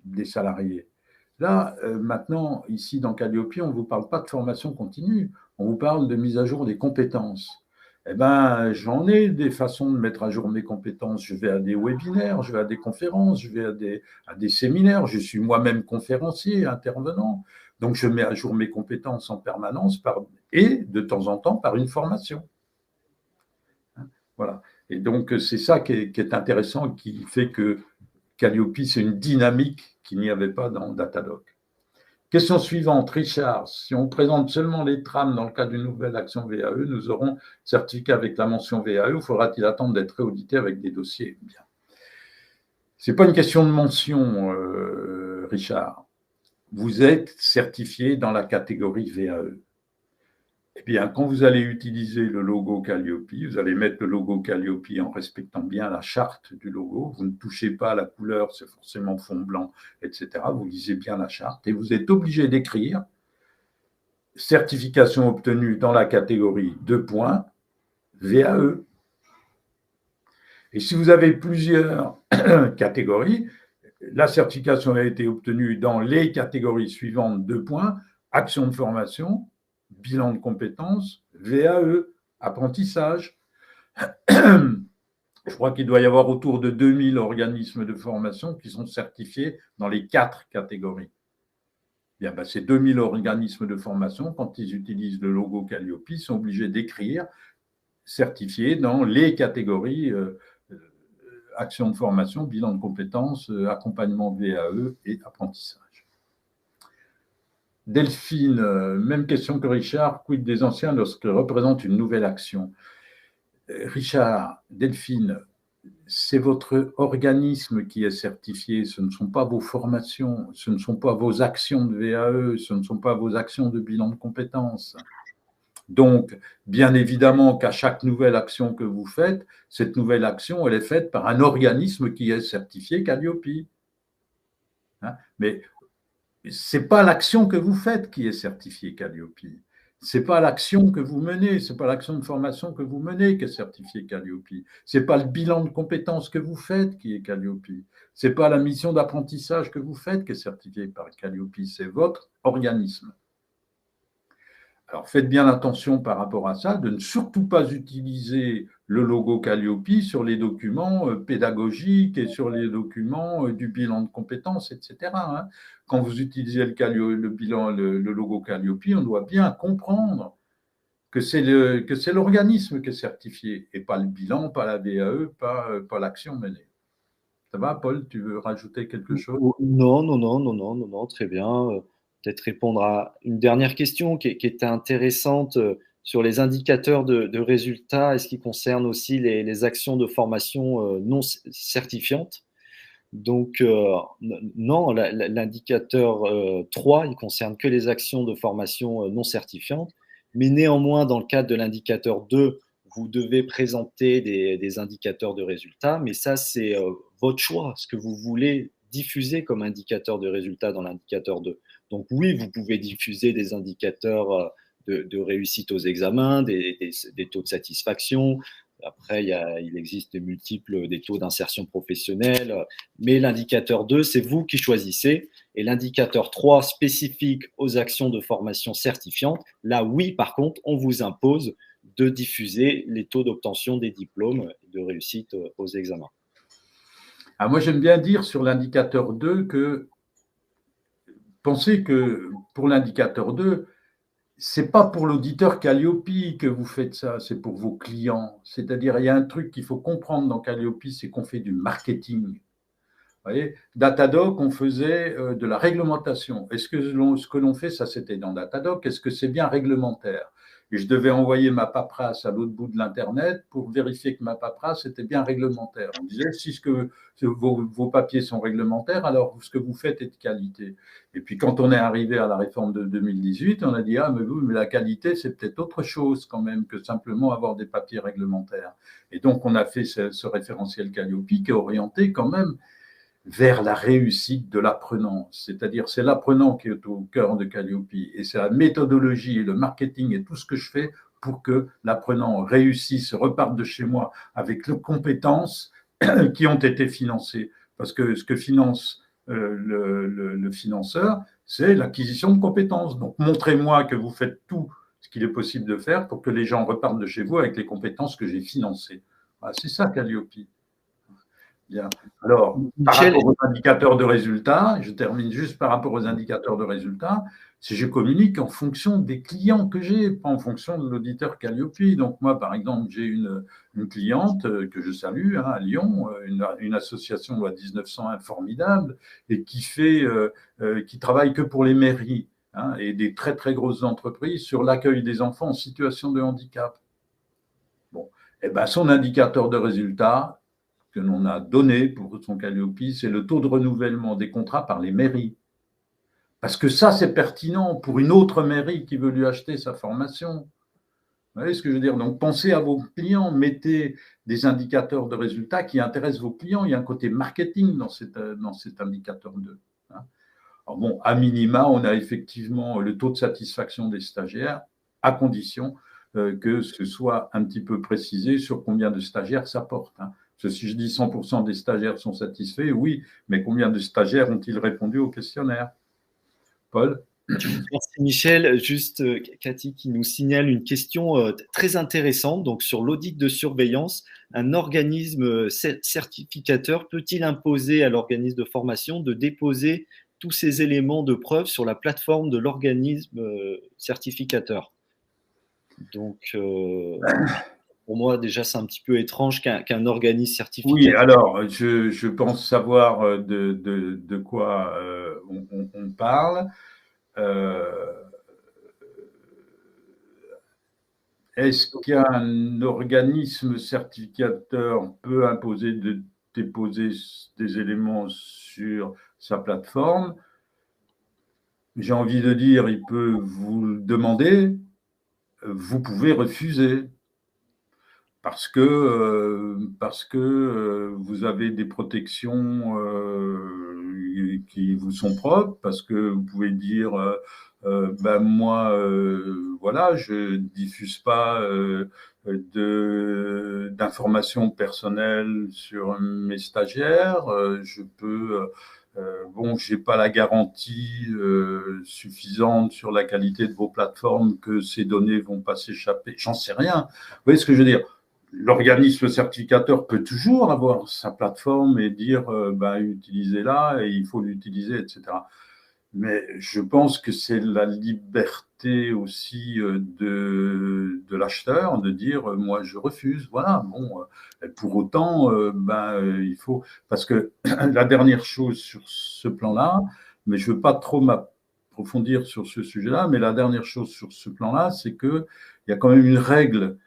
des salariés. Là, maintenant, ici dans Calliope, on ne vous parle pas de formation continue, on vous parle de mise à jour des compétences. Eh bien, j'en ai des façons de mettre à jour mes compétences. Je vais à des webinaires, je vais à des conférences, je vais à des séminaires. Je suis moi-même conférencier, intervenant. Donc, je mets à jour mes compétences en permanence et de temps en temps par une formation. Voilà. Et donc, c'est ça qui est intéressant et qui fait que Calliope, c'est une dynamique qu'il n'y avait pas dans Datadoc. Question suivante, Richard. Si on présente seulement les trames dans le cadre d'une nouvelle action VAE, nous aurons certificat avec la mention VAE ou faudra-t-il attendre d'être réaudité avec des dossiers? Bien. Ce n'est pas une question de mention, Richard. Vous êtes certifié dans la catégorie VAE. Eh bien, quand vous allez utiliser le logo Calliope, vous allez mettre le logo Calliope en respectant bien la charte du logo. Vous ne touchez pas à la couleur, c'est forcément fond blanc, etc. Vous lisez bien la charte et vous êtes obligé d'écrire certification obtenue dans la catégorie 2 points, VAE. Et si vous avez plusieurs catégories, la certification a été obtenue dans les catégories suivantes 2 points, action de formation, bilan de compétences, VAE, apprentissage. Je crois qu'il doit y avoir autour de 2000 organismes de formation qui sont certifiés dans les 4 catégories. Bien, ben, ces 2000 organismes de formation, quand ils utilisent le logo Calliope, sont obligés d'écrire certifié dans les catégories action de formation, bilan de compétences, accompagnement VAE et apprentissage. Delphine, même question que Richard, quid des anciens lorsqu'ils représentent une nouvelle action? Richard, Delphine, c'est votre organisme qui est certifié, ce ne sont pas vos formations, ce ne sont pas vos actions de VAE, ce ne sont pas vos actions de bilan de compétences. Donc, bien évidemment qu'à chaque nouvelle action que vous faites, cette nouvelle action, elle est faite par un organisme qui est certifié Calliope. Hein? Mais c'est pas l'action que vous faites qui est certifiée Calliope. C'est pas l'action que vous menez, c'est pas l'action de formation que vous menez qui est certifiée Calliope. C'est pas le bilan de compétences que vous faites qui est Calliope. C'est pas la mission d'apprentissage que vous faites qui est certifiée par Calliope. C'est votre organisme. Alors faites bien attention par rapport à ça, de ne surtout pas utiliser le logo Calliope sur les documents pédagogiques et sur les documents du bilan de compétences, etc. Hein. Quand vous utilisez le bilan, le logo Calliope, on doit bien comprendre que c'est l'organisme qui est certifié et pas le bilan, pas la VAE, pas l'action menée. Ça va, Paul, tu veux rajouter quelque chose? Non, non, non, non, non, non, non, très bien. Peut-être répondre à une dernière question qui était intéressante sur les indicateurs de résultats. Est-ce qui concerne aussi les actions de formation non certifiantes? Donc, non, l'indicateur 3, il concerne que les actions de formation non certifiantes. Mais néanmoins, dans le cadre de l'indicateur 2, vous devez présenter des indicateurs de résultats. Mais ça, c'est votre choix, ce que vous voulez diffuser comme indicateur de résultats dans l'indicateur 2. Donc oui, vous pouvez diffuser des indicateurs de réussite aux examens, des taux de satisfaction. Après, il existe des taux d'insertion professionnelle. Mais l'indicateur 2, c'est vous qui choisissez. Et l'indicateur 3, spécifique aux actions de formation certifiantes, là, oui, par contre, on vous impose de diffuser les taux d'obtention des diplômes de réussite aux examens. Ah, moi, j'aime bien dire sur l'indicateur 2 que pensez que pour l'indicateur 2, c'est pas pour l'auditeur Calliope que vous faites ça, c'est pour vos clients. C'est-à-dire, il y a un truc qu'il faut comprendre dans Calliope, c'est qu'on fait du marketing. Vous voyez, Datadoc, on faisait de la réglementation. Est-ce que ce que l'on fait, ça c'était dans Datadoc, est-ce que c'est bien réglementaire? Et je devais envoyer ma paperasse à l'autre bout de l'Internet pour vérifier que ma paperasse était bien réglementaire. On disait, si vos papiers sont réglementaires, alors ce que vous faites est de qualité. Et puis quand on est arrivé à la réforme de 2018, on a dit, ah mais la qualité, c'est peut-être autre chose quand même que simplement avoir des papiers réglementaires. Et donc on a fait ce référentiel Calliope qui est orienté quand même vers la réussite de l'apprenant. C'est-à-dire, c'est l'apprenant qui est au cœur de Calliope et c'est la méthodologie et le marketing et tout ce que je fais pour que l'apprenant réussisse, reparte de chez moi avec les compétences qui ont été financées. Parce que ce que finance le financeur, c'est l'acquisition de compétences. Donc, montrez-moi que vous faites tout ce qu'il est possible de faire pour que les gens repartent de chez vous avec les compétences que j'ai financées. Voilà, c'est ça, Calliope. Bien. Alors, par rapport aux indicateurs de résultats, je termine juste par rapport aux indicateurs de résultats, si je communique en fonction des clients que j'ai, pas en fonction de l'auditeur Calliope. Donc moi, par exemple, j'ai une cliente que je salue à Lyon, une association loi 1901 formidable et qui travaille que pour les mairies et des très très grosses entreprises sur l'accueil des enfants en situation de handicap. Bon, et ben son indicateur de résultats que l'on a donné pour son Calliope, c'est le taux de renouvellement des contrats par les mairies. Parce que ça, c'est pertinent pour une autre mairie qui veut lui acheter sa formation. Vous voyez ce que je veux dire? Donc, pensez à vos clients, mettez des indicateurs de résultats qui intéressent vos clients. Il y a un côté marketing dans cet indicateur 2. Alors bon, à minima, on a effectivement le taux de satisfaction des stagiaires, à condition que ce soit un petit peu précisé sur combien de stagiaires ça porte. Parce que si je dis 100% des stagiaires sont satisfaits, oui, mais combien de stagiaires ont-ils répondu au questionnaire? Paul? Merci Michel. Juste Cathy qui nous signale une question très intéressante. Donc sur l'audit de surveillance, un organisme certificateur peut-il imposer à l'organisme de formation de déposer tous ces éléments de preuve sur la plateforme de l'organisme certificateur? Donc pour moi déjà c'est un petit peu étrange qu'un organisme certificateur. Oui, alors je pense savoir de quoi on parle. Est-ce qu'un organisme certificateur peut imposer de déposer des éléments sur sa plateforme? J'ai envie de dire, il peut vous le demander, vous pouvez refuser. parce que vous avez des protections qui vous sont propres, parce que vous pouvez dire ben moi voilà, je diffuse pas d'informations personnelles sur mes stagiaires, je peux bon, j'ai pas la garantie suffisante sur la qualité de vos plateformes que ces données vont pas s'échapper, j'en sais rien. Vous voyez ce que je veux dire? L'organisme certificateur peut toujours avoir sa plateforme et dire ben, utilisez-la et il faut l'utiliser, etc. Mais je pense que c'est la liberté aussi de l'acheteur de dire moi je refuse. Voilà, bon, pour autant, il faut. Parce que la dernière chose sur ce plan-là, mais je ne veux pas trop m'approfondir sur ce sujet-là, mais la dernière chose sur ce plan-là, c'est qu'il y a quand même une règle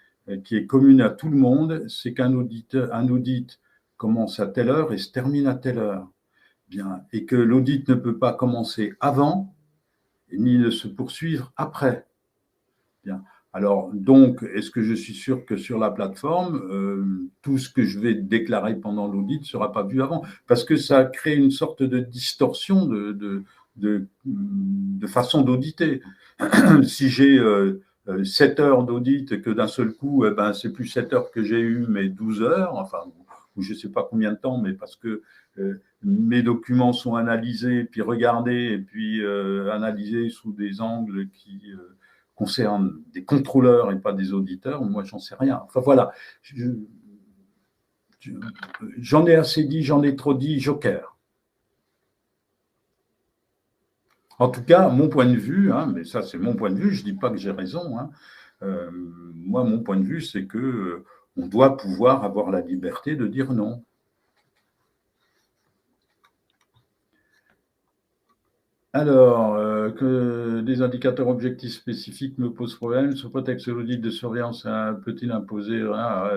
qui est commune à tout le monde, c'est qu'un audit commence à telle heure et se termine à telle heure. Bien, et que l'audit ne peut pas commencer avant ni ne se poursuivre après. Bien. Alors, donc, est-ce que je suis sûr que sur la plateforme, tout ce que je vais déclarer pendant l'audit ne sera pas vu avant? Parce que ça crée une sorte de distorsion de façon d'auditer. Si j'ai 7 heures d'audit et que d'un seul coup, ben, c'est plus 7 heures que j'ai eu, mais 12 heures, enfin, ou je ne sais pas combien de temps, mais parce que mes documents sont analysés, puis regardés, et puis analysés sous des angles qui concernent des contrôleurs et pas des auditeurs, moi, j'en sais rien. Enfin, voilà. J'en ai assez dit, j'en ai trop dit, joker. En tout cas, mon point de vue, hein, mais ça c'est mon point de vue, je ne dis pas que j'ai raison. Hein, moi, mon point de vue, c'est que on doit pouvoir avoir la liberté de dire non. Alors, que des indicateurs objectifs spécifiques me posent problème, sous prétexte que l'audit de surveillance peut-il imposer,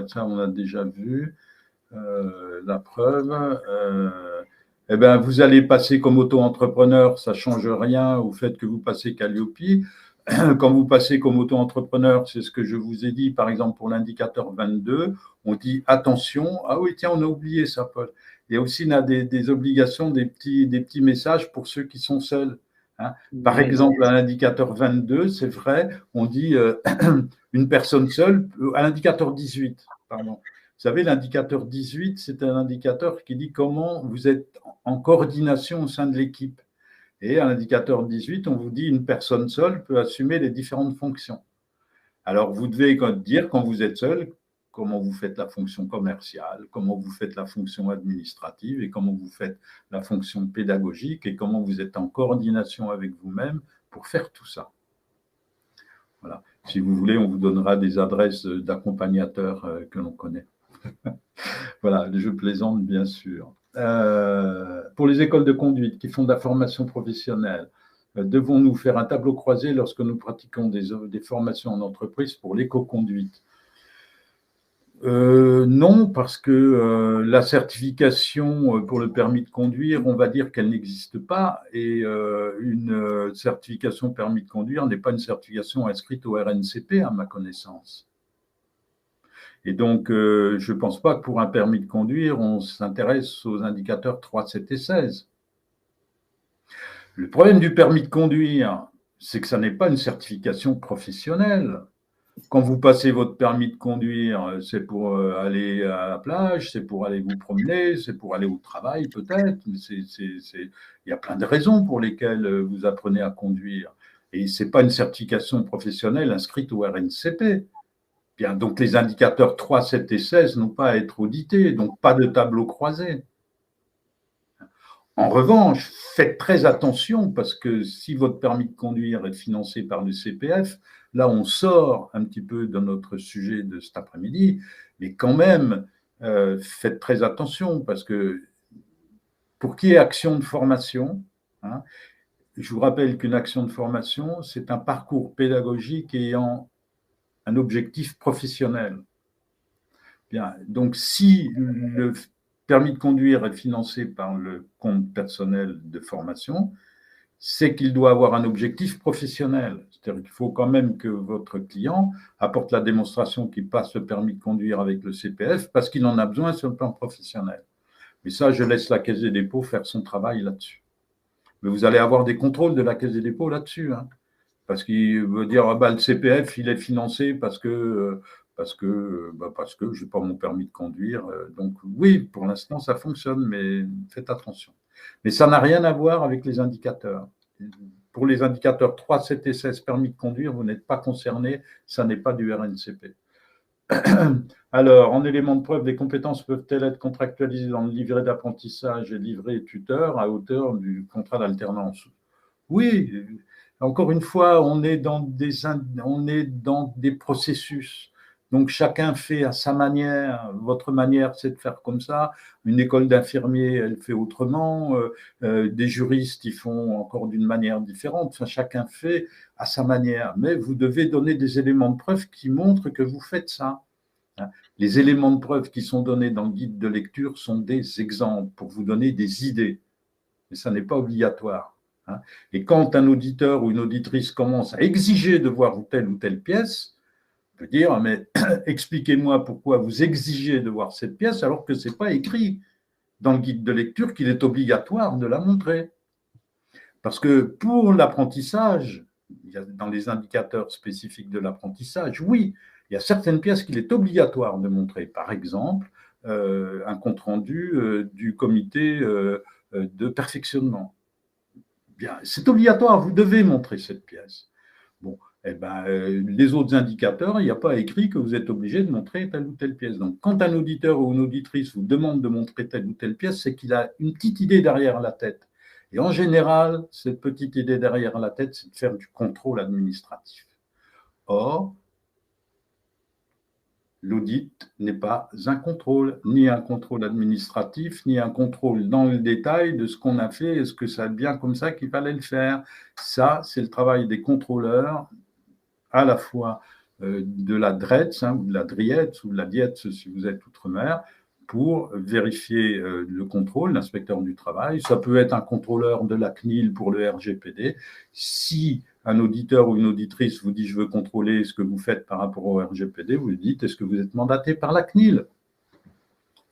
ça on a déjà vu, la preuve. Eh ben, vous allez passer comme auto-entrepreneur, ça ne change rien au fait que vous passez Calliope. Quand vous passez comme auto-entrepreneur, c'est ce que je vous ai dit, par exemple, pour l'indicateur 22, on dit attention, ah oui, tiens, on a oublié ça, Paul. Il y a aussi des obligations, des petits messages pour ceux qui sont seuls. Hein. Par exemple, à l'indicateur 22, c'est vrai, on dit une personne seule, à l'indicateur 18, pardon. Vous savez, l'indicateur 18, c'est un indicateur qui dit comment vous êtes en coordination au sein de l'équipe. Et à l'indicateur 18, on vous dit une personne seule peut assumer les différentes fonctions. Alors, vous devez dire quand vous êtes seul, comment vous faites la fonction commerciale, comment vous faites la fonction administrative et comment vous faites la fonction pédagogique et comment vous êtes en coordination avec vous-même pour faire tout ça. Voilà. Si vous voulez, on vous donnera des adresses d'accompagnateurs que l'on connaît. Voilà, je plaisante bien sûr. Pour les écoles de conduite qui font de la formation professionnelle, devons-nous faire un tableau croisé lorsque nous pratiquons des formations en entreprise pour l'éco-conduite? Non, parce que la certification pour le permis de conduire, on va dire qu'elle n'existe pas, et une certification permis de conduire n'est pas une certification inscrite au RNCP, à ma connaissance. Et donc, je ne pense pas que pour un permis de conduire, on s'intéresse aux indicateurs 3, 7 et 16. Le problème du permis de conduire, c'est que ça n'est pas une certification professionnelle. Quand vous passez votre permis de conduire, c'est pour aller à la plage, c'est pour aller vous promener, c'est pour aller au travail peut-être. Il y a plein de raisons pour lesquelles vous apprenez à conduire. Et ce n'est pas une certification professionnelle inscrite au RNCP. Bien, donc les indicateurs 3, 7 et 16 n'ont pas à être audités, donc pas de tableau croisé. En revanche, faites très attention parce que si votre permis de conduire est financé par le CPF, là on sort un petit peu de notre sujet de cet après-midi, mais quand même, faites très attention parce que pour qu'il y ait action de formation, hein, je vous rappelle qu'une action de formation, c'est un parcours pédagogique ayant un objectif professionnel. Bien, donc si le permis de conduire est financé par le compte personnel de formation, c'est qu'il doit avoir un objectif professionnel. C'est-à-dire qu'il faut quand même que votre client apporte la démonstration qu'il passe le permis de conduire avec le CPF parce qu'il en a besoin sur le plan professionnel. Mais ça, je laisse la Caisse des dépôts faire son travail là-dessus. Mais vous allez avoir des contrôles de la Caisse des dépôts là-dessus, hein, parce qu'il veut dire ah bah, le CPF, il est financé parce que je n'ai pas mon permis de conduire. Donc oui, pour l'instant, ça fonctionne, mais faites attention. Mais ça n'a rien à voir avec les indicateurs. Pour les indicateurs 3, 7 et 16 permis de conduire, vous n'êtes pas concerné, ça n'est pas du RNCP. Alors, en élément de preuve, les compétences peuvent-elles être contractualisées dans le livret d'apprentissage et livret tuteur à hauteur du contrat d'alternance? Oui, encore une fois, on est dans des processus. Donc, chacun fait à sa manière. Votre manière, c'est de faire comme ça. Une école d'infirmiers, elle fait autrement. Des juristes, ils font encore d'une manière différente. Enfin, chacun fait à sa manière. Mais vous devez donner des éléments de preuve qui montrent que vous faites ça. Les éléments de preuve qui sont donnés dans le guide de lecture sont des exemples pour vous donner des idées. Mais ça n'est pas obligatoire. Et quand un auditeur ou une auditrice commence à exiger de voir telle ou telle pièce, on peut dire, mais expliquez-moi pourquoi vous exigez de voir cette pièce alors que ce n'est pas écrit dans le guide de lecture qu'il est obligatoire de la montrer. Parce que pour l'apprentissage, dans les indicateurs spécifiques de l'apprentissage, oui, il y a certaines pièces qu'il est obligatoire de montrer. Par exemple, un compte-rendu du comité de perfectionnement. Bien, c'est obligatoire, vous devez montrer cette pièce. Bon, eh ben, les autres indicateurs, il n'y a pas écrit que vous êtes obligé de montrer telle ou telle pièce. Donc, quand un auditeur ou une auditrice vous demande de montrer telle ou telle pièce, c'est qu'il a une petite idée derrière la tête. Et en général, cette petite idée derrière la tête, c'est de faire du contrôle administratif. Or, l'audit n'est pas un contrôle, ni un contrôle administratif, ni un contrôle dans le détail de ce qu'on a fait, est-ce que ça est bien comme ça qu'il fallait le faire. Ça, c'est le travail des contrôleurs, à la fois de la DRETS, ou de la DRIETS, ou de la DIETS si vous êtes outre-mer, pour vérifier le contrôle, l'inspecteur du travail. Ça peut être un contrôleur de la CNIL pour le RGPD. Si un auditeur ou une auditrice vous dit « je veux contrôler ce que vous faites par rapport au RGPD », vous lui dites « est-ce que vous êtes mandaté par la CNIL ?»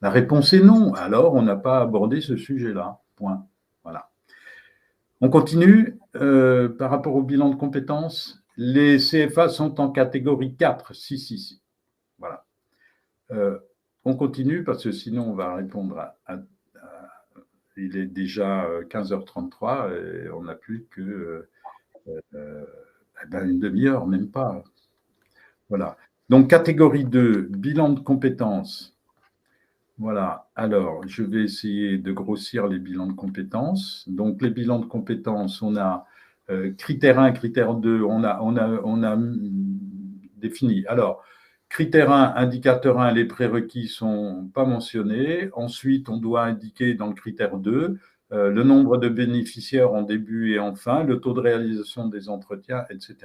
La réponse est non. Alors, on n'a pas abordé ce sujet-là. Point. Voilà. On continue. Par rapport au bilan de compétences, les CFA sont en catégorie 4. Si. Voilà. On continue parce que sinon, on va répondre il est déjà 15h33 et on n'a plus que une demi-heure, même pas. Voilà. Donc, catégorie 2, bilan de compétences. Voilà. Alors, je vais essayer de grossir les bilans de compétences. Donc, les bilans de compétences, on a critère 1, critère 2, on a défini. Alors, critère 1, indicateur 1, les prérequis ne sont pas mentionnés. Ensuite, on doit indiquer dans le critère 2 le nombre de bénéficiaires en début et en fin, le taux de réalisation des entretiens, etc.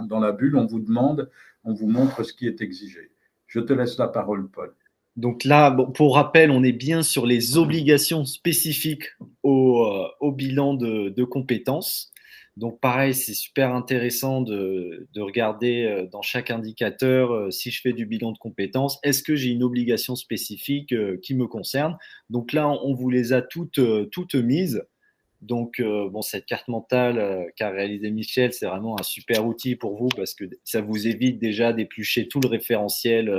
Dans la bulle, on vous demande, on vous montre ce qui est exigé. Je te laisse la parole, Paul. Donc là, pour rappel, on est bien sur les obligations spécifiques au bilan de compétences. Donc pareil, c'est super intéressant de regarder dans chaque indicateur si je fais du bilan de compétences, est-ce que j'ai une obligation spécifique qui me concerne? Donc là, on vous les a toutes mises. Donc, cette carte mentale qu'a réalisé Michel, c'est vraiment un super outil pour vous parce que ça vous évite déjà d'éplucher tout le référentiel,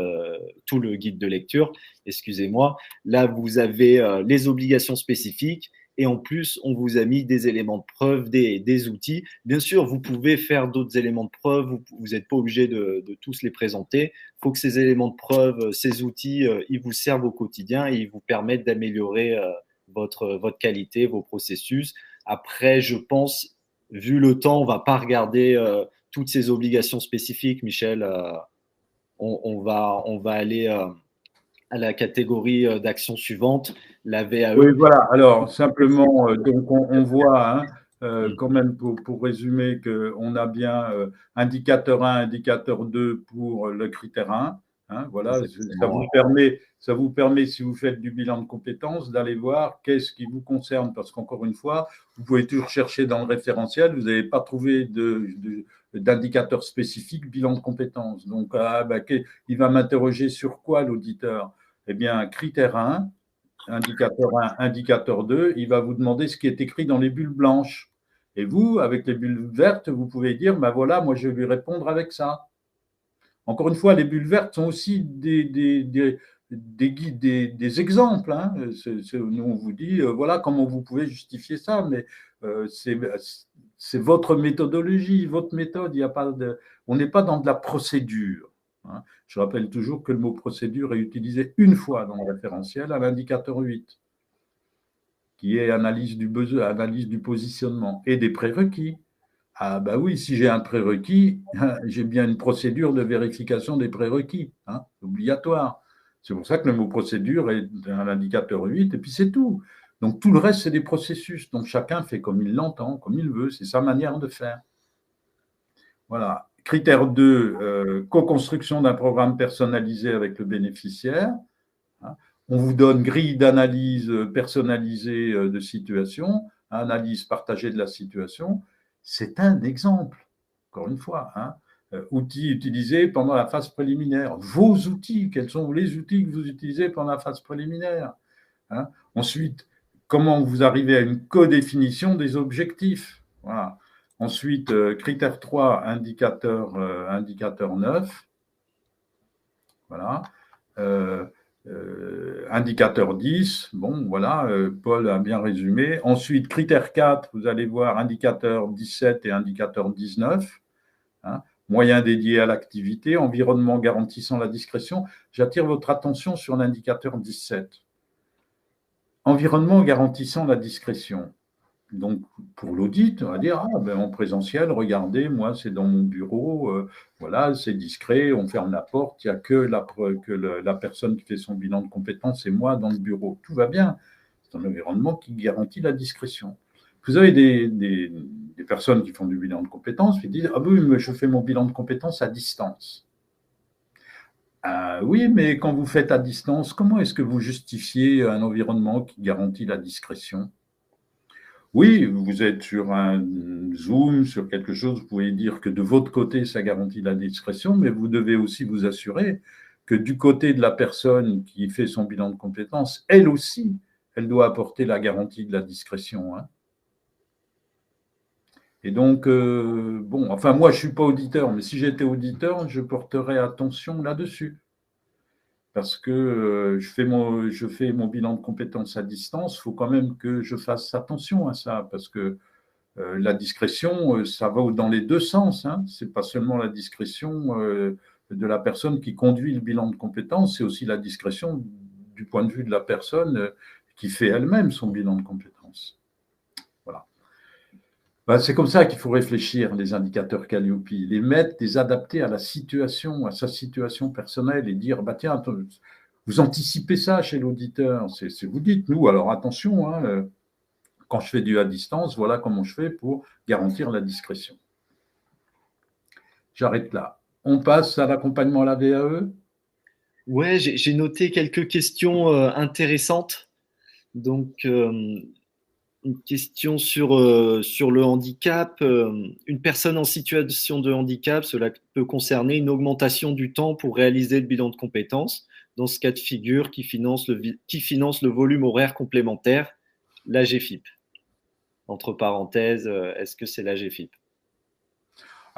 tout le guide de lecture, excusez-moi. Là, vous avez les obligations spécifiques et en plus, on vous a mis des éléments de preuve, des outils. Bien sûr, vous pouvez faire d'autres éléments de preuve, vous n'êtes pas obligé de tous les présenter. Il faut que ces éléments de preuve, ces outils, ils vous servent au quotidien et ils vous permettent d'améliorer votre qualité, vos processus. Après, je pense, vu le temps, on ne va pas regarder toutes ces obligations spécifiques, Michel. On va aller à la catégorie d'action suivante, la VAE. Oui, voilà. Alors, simplement, donc on voit quand même, pour résumer, qu'on a bien indicateur 1, indicateur 2 pour le critère 1. Hein, voilà, ça vous permet, si vous faites du bilan de compétences, d'aller voir qu'est-ce qui vous concerne. Parce qu'encore une fois, vous pouvez toujours chercher dans le référentiel, vous n'avez pas trouvé d'indicateur spécifique bilan de compétences. Donc, il va m'interroger sur quoi l'auditeur? Eh bien, critère 1, indicateur 1, indicateur 2, il va vous demander ce qui est écrit dans les bulles blanches. Et vous, avec les bulles vertes, vous pouvez dire, ben voilà, moi je vais lui répondre avec ça. Encore une fois, les bulles vertes sont aussi des exemples. Hein. Nous, on vous dit, voilà comment vous pouvez justifier ça, mais c'est votre méthodologie, votre méthode. Il y a pas on n'est pas dans de la procédure. Hein. Je rappelle toujours que le mot procédure est utilisé une fois dans le référentiel à l'indicateur 8, qui est analyse du besoin, analyse du positionnement et des prérequis. Ah bah oui, si j'ai un prérequis, j'ai bien une procédure de vérification des prérequis, hein, obligatoire. C'est pour ça que le mot procédure est un indicateur 8, et puis c'est tout. Donc tout le reste, c'est des processus. Donc chacun fait comme il l'entend, comme il veut, c'est sa manière de faire. Voilà. Critère 2, co-construction d'un programme personnalisé avec le bénéficiaire. Hein. On vous donne grille d'analyse personnalisée de situation, analyse partagée de la situation. C'est un exemple, encore une fois. Hein. Outils utilisés pendant la phase préliminaire. Vos outils, quels sont les outils que vous utilisez pendant la phase préliminaire? Hein. Ensuite, comment vous arrivez à une codéfinition des objectifs? Voilà. Ensuite, critère 3, indicateur 9. Voilà. Indicateur 10, bon, voilà, Paul a bien résumé. Ensuite, critère 4, vous allez voir indicateur 17 et indicateur 19. Hein, moyens dédiés à l'activité, environnement garantissant la discrétion. J'attire votre attention sur l'indicateur 17. Environnement garantissant la discrétion. Donc, pour l'audit, on va dire, en présentiel, regardez, moi, c'est dans mon bureau, voilà, c'est discret, on ferme la porte, il n'y a que la personne qui fait son bilan de compétences et moi dans le bureau. Tout va bien. C'est un environnement qui garantit la discrétion. Vous avez des personnes qui font du bilan de compétences qui disent, ah oui, mais je fais mon bilan de compétences à distance. Oui, mais quand vous faites à distance, comment est-ce que vous justifiez un environnement qui garantit la discrétion? Oui, vous êtes sur un Zoom, sur quelque chose, vous pouvez dire que de votre côté, ça garantit la discrétion, mais vous devez aussi vous assurer que du côté de la personne qui fait son bilan de compétences, elle aussi, elle doit apporter la garantie de la discrétion. Hein. Et donc, enfin, moi, je ne suis pas auditeur, mais si j'étais auditeur, je porterais attention là-dessus. Parce que je fais mon bilan de compétences à distance, il faut quand même que je fasse attention à ça, parce que la discrétion, ça va dans les deux sens. Hein. Ce n'est pas seulement la discrétion de la personne qui conduit le bilan de compétences, c'est aussi la discrétion du point de vue de la personne qui fait elle-même son bilan de compétences. Voilà. C'est comme ça qu'il faut réfléchir, les indicateurs Calliope, les mettre, les adapter à la situation, à sa situation personnelle et dire, tiens, vous anticipez ça chez l'auditeur. Vous dites, nous, alors attention, hein, quand je fais du à distance, voilà comment je fais pour garantir la discrétion. J'arrête là. On passe à l'accompagnement à la VAE. Ouais, j'ai noté quelques questions intéressantes. Donc, une question sur le handicap. Une personne en situation de handicap, cela peut concerner une augmentation du temps pour réaliser le bilan de compétences. Dans ce cas de figure, qui finance le volume horaire complémentaire, l'AGFIP. Entre parenthèses, est-ce que c'est l'AGFIP?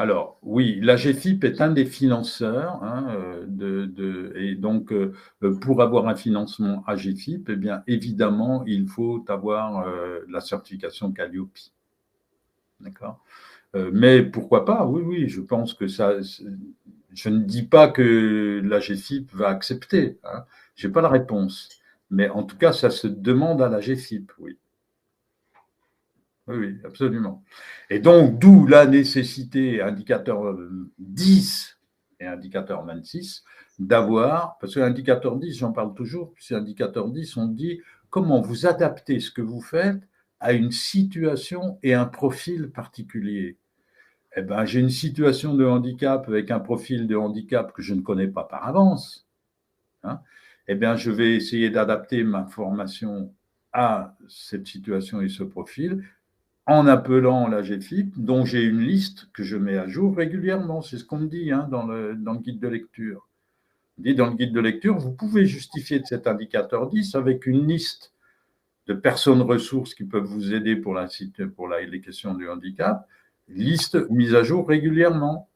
Alors, oui, l'AGFIP est un des financeurs, hein, et donc, pour avoir un financement AGFIP, eh bien, évidemment, il faut avoir la certification Calliope. D'accord. Mais pourquoi pas? Oui, oui, je pense que ça. Je ne dis pas que l'AGFIP va accepter. Hein. Je n'ai pas la réponse. Mais en tout cas, ça se demande à l'AGFIP, oui. Oui, oui, absolument. Et donc, d'où la nécessité, indicateur 10 et indicateur 26, d'avoir, parce que l'indicateur 10, j'en parle toujours, c'est indicateur 10, on dit comment vous adaptez ce que vous faites à une situation et un profil particulier. eh ben, j'ai une situation de handicap avec un profil de handicap que je ne connais pas par avance, hein, eh bien, je vais essayer d'adapter ma formation à cette situation et ce profil en appelant la GFIP, dont j'ai une liste que je mets à jour régulièrement. C'est ce qu'on me dit, hein, dans le guide de lecture. On dit dans le guide de lecture, vous pouvez justifier de cet indicateur 10 avec une liste de personnes ressources qui peuvent vous aider pour les questions du handicap, liste mise à jour régulièrement.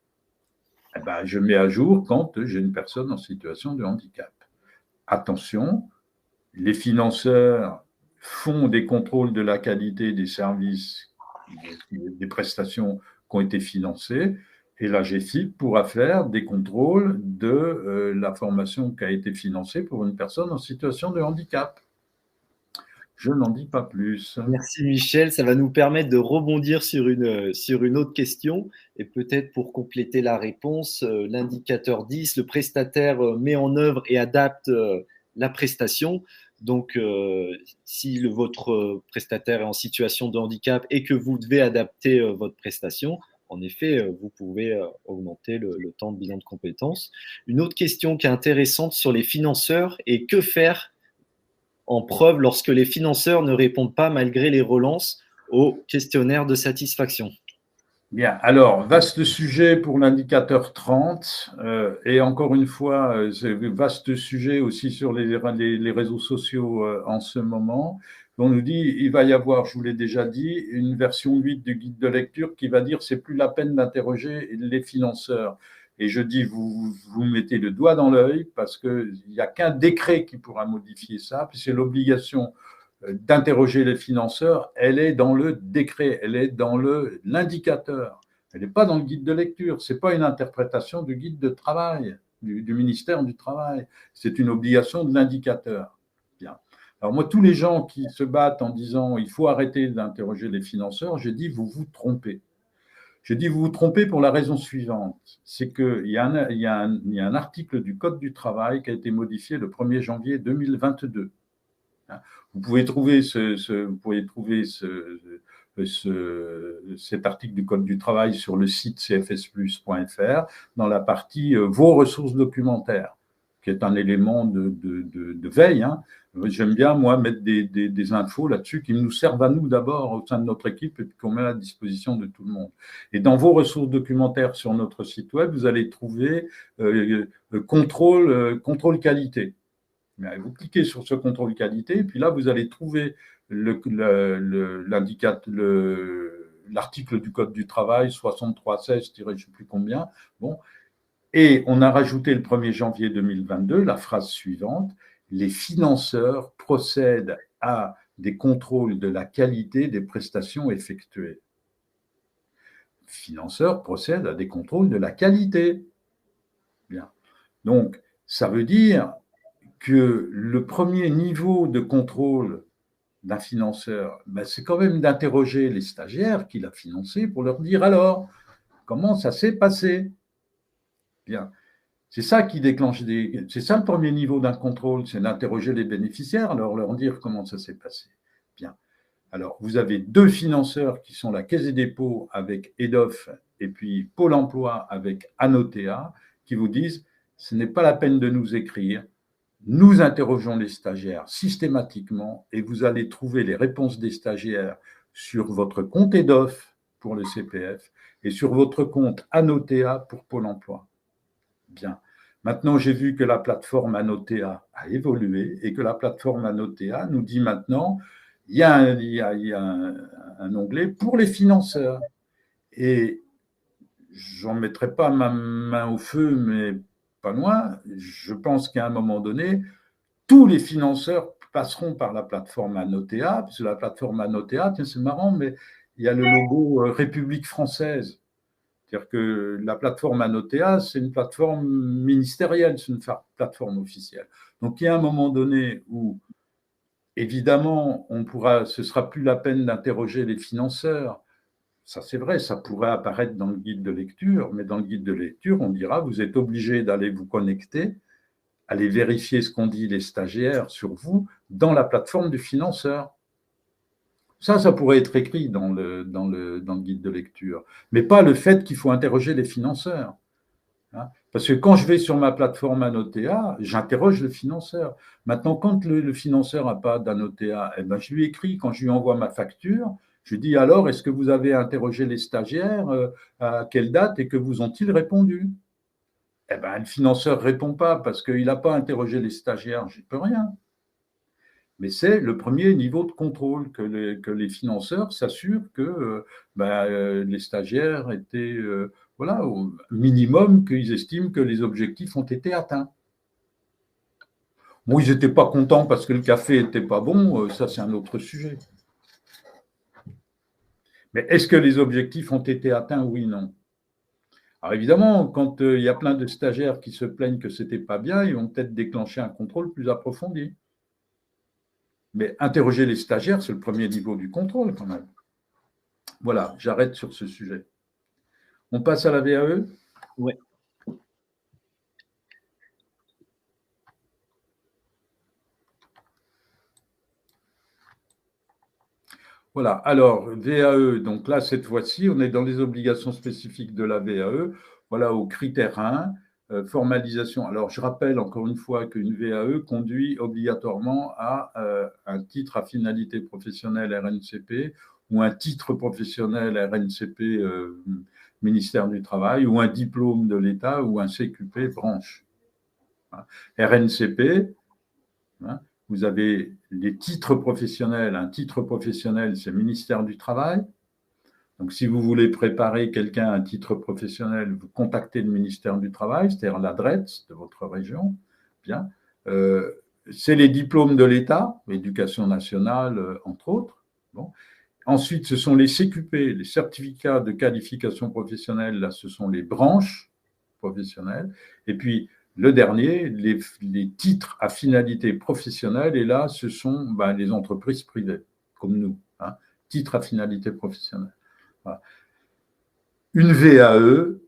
Eh ben, je mets à jour quand j'ai une personne en situation de handicap. Attention, les financeurs font des contrôles de la qualité des services, des prestations qui ont été financées, et la GFIP pourra faire des contrôles de la formation qui a été financée pour une personne en situation de handicap. Je n'en dis pas plus. Merci Michel, ça va nous permettre de rebondir sur une autre question et peut-être pour compléter la réponse, l'indicateur 10, le prestataire met en œuvre et adapte la prestation. Donc si votre prestataire est en situation de handicap et que vous devez adapter votre prestation, en effet, vous pouvez augmenter le temps de bilan de compétences. Une autre question qui est intéressante sur les financeurs est que faire en preuve lorsque les financeurs ne répondent pas malgré les relances au questionnaire de satisfaction. Bien, alors, vaste sujet pour l'indicateur 30, et encore une fois, c'est vaste sujet aussi sur les réseaux sociaux en ce moment. On nous dit, il va y avoir, je vous l'ai déjà dit, une version 8 du guide de lecture qui va dire c'est plus la peine d'interroger les financeurs. Et je dis, vous mettez le doigt dans l'œil parce qu'il n'y a qu'un décret qui pourra modifier ça, puis c'est l'obligation d'interroger les financeurs, elle est dans le décret, elle est dans l'indicateur. Elle n'est pas dans le guide de lecture. Ce n'est pas une interprétation du guide de travail, du ministère du Travail. C'est une obligation de l'indicateur. Bien. Alors moi, tous les gens qui se battent en disant il faut arrêter d'interroger les financeurs, j'ai dit vous vous trompez. Je dis vous vous trompez pour la raison suivante, c'est qu'il y a un article du Code du travail qui a été modifié le 1er janvier 2022. Vous pouvez trouver cet article du Code du travail sur le site cfsplus.fr dans la partie vos ressources documentaires, qui est un élément de veille. Hein. J'aime bien, moi, mettre des infos là-dessus qui nous servent à nous d'abord au sein de notre équipe et qu'on met à la disposition de tout le monde. Et dans vos ressources documentaires sur notre site web, vous allez trouver contrôle qualité. Vous cliquez sur ce contrôle qualité, et puis là, vous allez trouver l'article du Code du travail, 6316, je ne sais plus combien. Bon. Et on a rajouté le 1er janvier 2022 la phrase suivante, les financeurs procèdent à des contrôles de la qualité des prestations effectuées. Financeurs procèdent à des contrôles de la qualité. Bien. Donc, ça veut dire que le premier niveau de contrôle d'un financeur, ben c'est quand même d'interroger les stagiaires qu'il a financés pour leur dire alors, comment ça s'est passé? Bien. C'est ça qui déclenche c'est ça le premier niveau d'un contrôle, c'est d'interroger les bénéficiaires, leur dire comment ça s'est passé. Bien. Alors, vous avez deux financeurs qui sont la Caisse des dépôts avec EDOF et puis Pôle emploi avec Anotea qui vous disent ce n'est pas la peine de nous écrire. Nous interrogeons les stagiaires systématiquement et vous allez trouver les réponses des stagiaires sur votre compte EDOF pour le CPF et sur votre compte Anotea pour Pôle emploi. Bien. Maintenant, j'ai vu que la plateforme Anotea a évolué et que la plateforme Anotea nous dit maintenant il y a un onglet pour les financeurs. Et j'en mettrai pas ma main au feu, mais pas loin. Je pense qu'à un moment donné, tous les financeurs passeront par la plateforme Anotea, puisque la plateforme Anotea, tiens, c'est marrant, mais il y a le logo République française. C'est-à-dire que la plateforme Anotea, c'est une plateforme ministérielle, c'est une plateforme officielle. Donc, il y a un moment donné où, évidemment, ce ne sera plus la peine d'interroger les financeurs. Ça, c'est vrai, ça pourrait apparaître dans le guide de lecture, mais dans le guide de lecture, on dira, vous êtes obligé d'aller vous connecter, aller vérifier ce qu'ont dit les stagiaires sur vous dans la plateforme du financeur. Ça pourrait être écrit dans le guide de lecture, mais pas le fait qu'il faut interroger les financeurs. Hein. Parce que quand je vais sur ma plateforme Anotea, j'interroge le financeur. Maintenant, quand le financeur n'a pas d'Anotea, eh ben, je lui écris, quand je lui envoie ma facture, je lui dis alors, est-ce que vous avez interrogé les stagiaires, à quelle date et que vous ont-ils répondu? Eh ben, le financeur ne répond pas parce qu'il n'a pas interrogé les stagiaires, je n'y peux rien. Mais c'est le premier niveau de contrôle que les financeurs s'assurent que les stagiaires étaient, voilà, au minimum qu'ils estiment que les objectifs ont été atteints. Bon, ils n'étaient pas contents parce que le café n'était pas bon, ça c'est un autre sujet. Mais est-ce que les objectifs ont été atteints? Oui, non. Alors évidemment, quand il y a plein de stagiaires qui se plaignent que ce n'était pas bien, ils vont peut-être déclencher un contrôle plus approfondi. Mais interroger les stagiaires, c'est le premier niveau du contrôle quand même. Voilà, j'arrête sur ce sujet. On passe à la VAE? Oui. Voilà, alors VAE, donc là, cette fois-ci, on est dans les obligations spécifiques de la VAE. Voilà, au critère 1, formalisation. Alors, je rappelle encore une fois qu'une VAE conduit obligatoirement à un titre à finalité professionnelle RNCP ou un titre professionnel RNCP ministère du Travail ou un diplôme de l'État ou un CQP branche. RNCP, hein, vous avez les titres professionnels. Un titre professionnel, c'est ministère du Travail. Donc, si vous voulez préparer quelqu'un à un titre professionnel, vous contactez le ministère du Travail, c'est-à-dire l'adresse de votre région. Bien. C'est les diplômes de l'État, l'éducation nationale, entre autres. Bon. Ensuite, ce sont les CQP, les certificats de qualification professionnelle. Là, ce sont les branches professionnelles. Et puis, le dernier, les titres à finalité professionnelle. Et là, ce sont les entreprises privées, comme nous. Hein, titres à finalité professionnelle. Voilà. Une VAE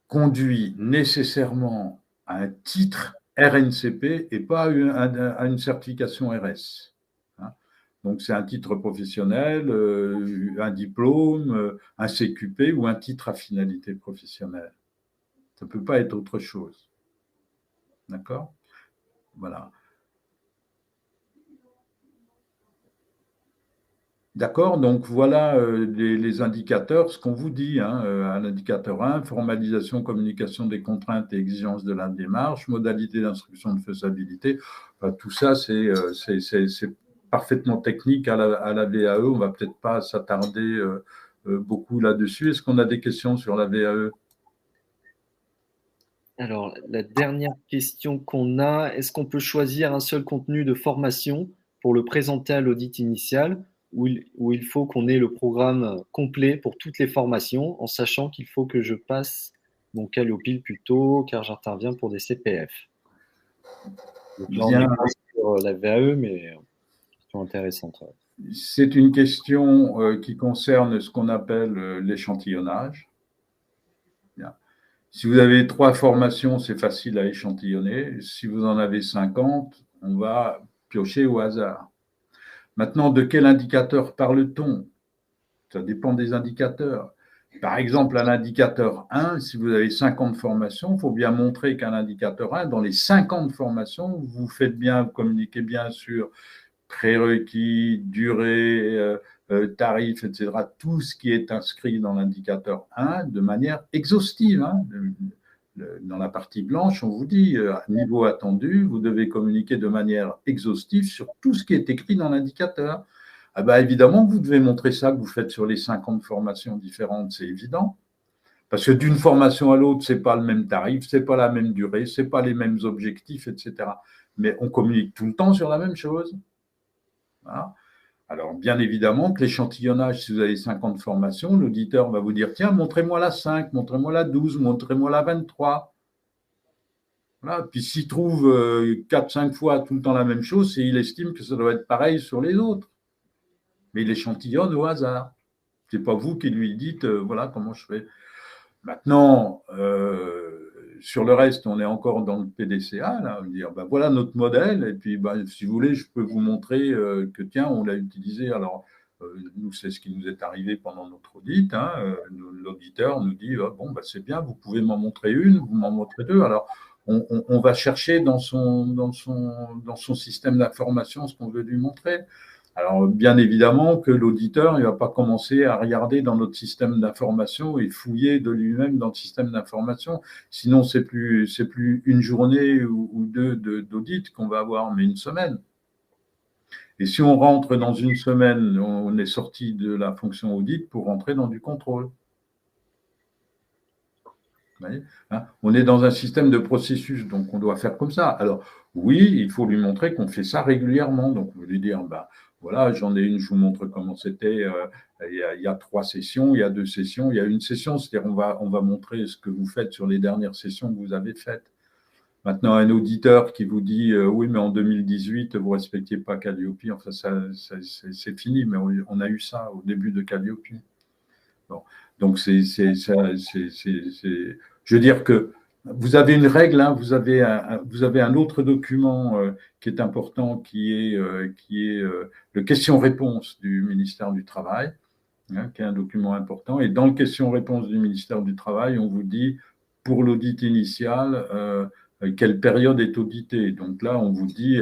conduit nécessairement à un titre RNCP et pas à une certification RS. Hein. Donc, c'est un titre professionnel, un diplôme, un CQP ou un titre à finalité professionnelle. Ça ne peut pas être autre chose. D'accord? Voilà. D'accord, donc voilà les indicateurs, ce qu'on vous dit, hein, à l'indicateur 1, formalisation, communication des contraintes et exigences de la démarche, modalité d'instruction de faisabilité. Enfin, tout ça, c'est parfaitement technique à la VAE. On ne va peut-être pas s'attarder beaucoup là-dessus. Est-ce qu'on a des questions sur la VAE? Alors, la dernière question qu'on a, est-ce qu'on peut choisir un seul contenu de formation pour le présenter à l'audit initial ou il faut qu'on ait le programme complet pour toutes les formations en sachant qu'il faut que je passe mon Calliope plus tôt car j'interviens pour des CPF? Donc là, on est Bien, sur la VAE, mais question intéressante. Ouais. c'est une question qui concerne ce qu'on appelle l'échantillonnage. Bien. Si vous avez 3 formations, c'est facile à échantillonner. Si vous en avez 50, on va piocher au hasard. Maintenant, de quel indicateur parle-t-on? Ça dépend des indicateurs. Par exemple, à l'indicateur 1, si vous avez 50 formations, il faut bien montrer qu'à l'indicateur 1, dans les 50 formations, vous faites bien, vous communiquez bien sur prérequis, durée, tarif, etc. Tout ce qui est inscrit dans l'indicateur 1 de manière exhaustive. Hein. Dans la partie blanche, on vous dit, niveau attendu, vous devez communiquer de manière exhaustive sur tout ce qui est écrit dans l'indicateur. Ah ben, évidemment, vous devez montrer ça que vous faites sur les 50 formations différentes, c'est évident. Parce que d'une formation à l'autre, ce n'est pas le même tarif, ce n'est pas la même durée, ce n'est pas les mêmes objectifs, etc. Mais on communique tout le temps sur la même chose. Voilà. Alors, bien évidemment que l'échantillonnage, si vous avez 50 formations, l'auditeur va vous dire, tiens, montrez-moi la 5, montrez-moi la 12, montrez-moi la 23. Voilà. Puis s'il trouve 4-5 fois tout le temps la même chose, c'est il estime que ça doit être pareil sur les autres. Mais il échantillonne au hasard. Ce n'est pas vous qui lui dites, voilà comment je fais. Maintenant, sur le reste, on est encore dans le PDCA, là, on va dire, ben voilà notre modèle, et puis ben, si vous voulez, je peux vous montrer que tiens, on l'a utilisé. Alors, Nous, c'est ce qui nous est arrivé pendant notre audit. Hein. L'auditeur nous dit bon, bah, c'est bien, vous pouvez m'en montrer une, vous m'en montrez deux. Alors, on va chercher dans son système d'information ce qu'on veut lui montrer. Alors, bien évidemment que l'auditeur, il ne va pas commencer à regarder dans notre système d'information et fouiller de lui-même dans le système d'information. Sinon, c'est plus une journée ou deux d'audit qu'on va avoir, mais une semaine. Et si on rentre dans une semaine, on est sorti de la fonction audit pour rentrer dans du contrôle. Vous voyez, hein, on est dans un système de processus, donc on doit faire comme ça. Alors, oui, il faut lui montrer qu'on fait ça régulièrement. Donc, vous lui dire, voilà, j'en ai une, je vous montre comment c'était. Il y a 3 sessions, il y a 2 sessions, il y a une session. C'est-à-dire, on va montrer ce que vous faites sur les dernières sessions que vous avez faites. Maintenant, un auditeur qui vous dit oui, mais en 2018, vous ne respectiez pas Calliope, enfin, c'est fini, mais on a eu ça au début de Calliope. Bon. Donc, je veux dire que vous avez une règle, hein, vous avez un autre document qui est important, qui est le question-réponse du ministère du Travail, hein, qui est un document important. Et dans le question-réponse du ministère du Travail, on vous dit, pour l'audit initial, quelle période est auditée. Donc là, on vous dit,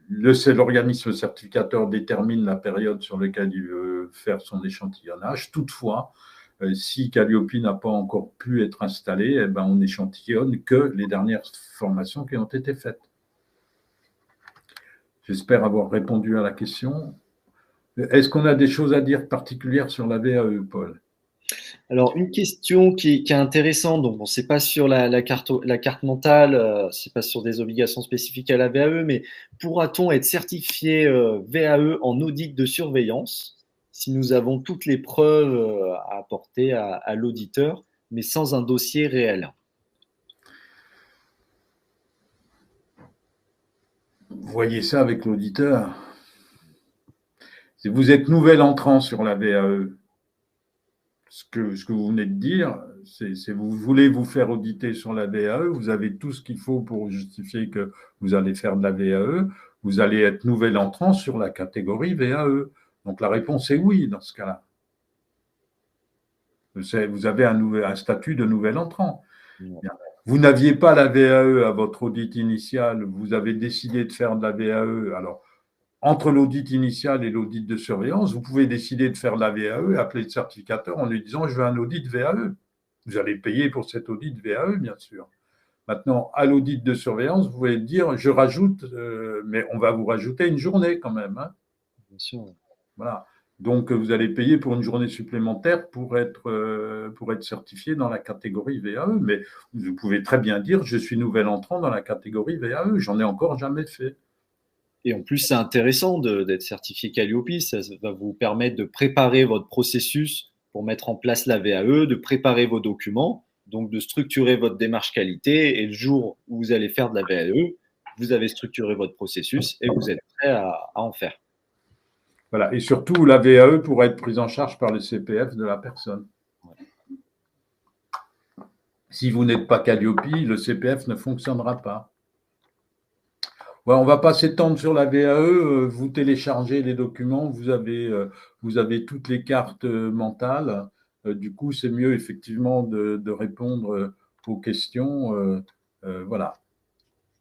l'organisme certificateur détermine la période sur laquelle il veut faire son échantillonnage. Toutefois, si Calliope n'a pas encore pu être installé, on n'échantillonne que les dernières formations qui ont été faites. J'espère avoir répondu à la question. Est-ce qu'on a des choses à dire particulières sur la VAE, Paul ? Alors, une question qui est intéressante, donc bon, c'est pas sur la carte mentale, c'est pas sur des obligations spécifiques à la VAE, mais pourra-t-on être certifié VAE en audit de surveillance si nous avons toutes les preuves à apporter à l'auditeur, mais sans un dossier réel? Vous voyez ça avec l'auditeur. Si vous êtes nouvel entrant sur la VAE, ce que vous venez de dire, c'est vous voulez vous faire auditer sur la VAE, vous avez tout ce qu'il faut pour justifier que vous allez faire de la VAE, vous allez être nouvel entrant sur la catégorie VAE. Donc la réponse est oui dans ce cas-là. Vous avez un statut de nouvel entrant. Vous n'aviez pas la VAE à votre audit initial, vous avez décidé de faire de la VAE. Alors, entre l'audit initial et l'audit de surveillance, vous pouvez décider de faire la VAE, appeler le certificateur en lui disant « je veux un audit VAE ». Vous allez payer pour cet audit VAE, bien sûr. Maintenant, à l'audit de surveillance, vous pouvez dire « je rajoute, mais on va vous rajouter une journée quand même. Hein ». Bien sûr. Voilà. Donc, vous allez payer pour une journée supplémentaire pour être certifié dans la catégorie VAE. Mais vous pouvez très bien dire « je suis nouvel entrant dans la catégorie VAE, j'en ai encore jamais fait ». Et en plus, c'est intéressant d'être certifié Calliope. Ça va vous permettre de préparer votre processus pour mettre en place la VAE, de préparer vos documents, donc de structurer votre démarche qualité. Et le jour où vous allez faire de la VAE, vous avez structuré votre processus et vous êtes prêt à en faire. Voilà. Et surtout, la VAE pourra être prise en charge par le CPF de la personne. Ouais. Si vous n'êtes pas Calliope, le CPF ne fonctionnera pas. Ouais, on ne va pas s'étendre sur la VAE. Vous téléchargez les documents, vous avez toutes les cartes mentales. Du coup, c'est mieux effectivement de répondre aux questions. Voilà.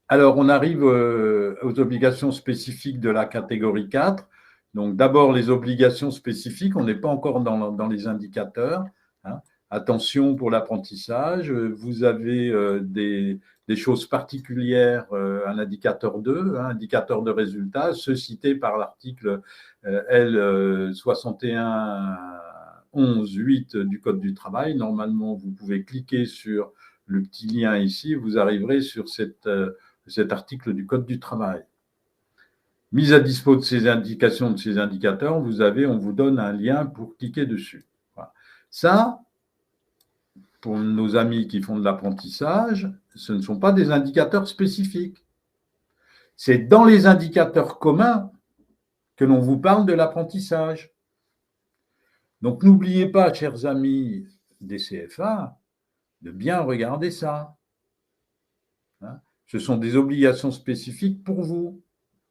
Alors, on arrive aux obligations spécifiques de la catégorie 4. Donc, d'abord, les obligations spécifiques, on n'est pas encore dans les indicateurs. Hein. Attention pour l'apprentissage, vous avez des choses particulières, un indicateur 2, un indicateur de résultats, ceux cités par l'article L6111.8 du Code du travail. Normalement, vous pouvez cliquer sur le petit lien ici, vous arriverez sur cet article du Code du travail. Mise à dispo de ces indications, de ces indicateurs, on vous donne un lien pour cliquer dessus. Voilà. Ça, pour nos amis qui font de l'apprentissage, ce ne sont pas des indicateurs spécifiques. C'est dans les indicateurs communs que l'on vous parle de l'apprentissage. Donc, n'oubliez pas, chers amis des CFA, de bien regarder ça. Hein ? Ce sont des obligations spécifiques pour vous.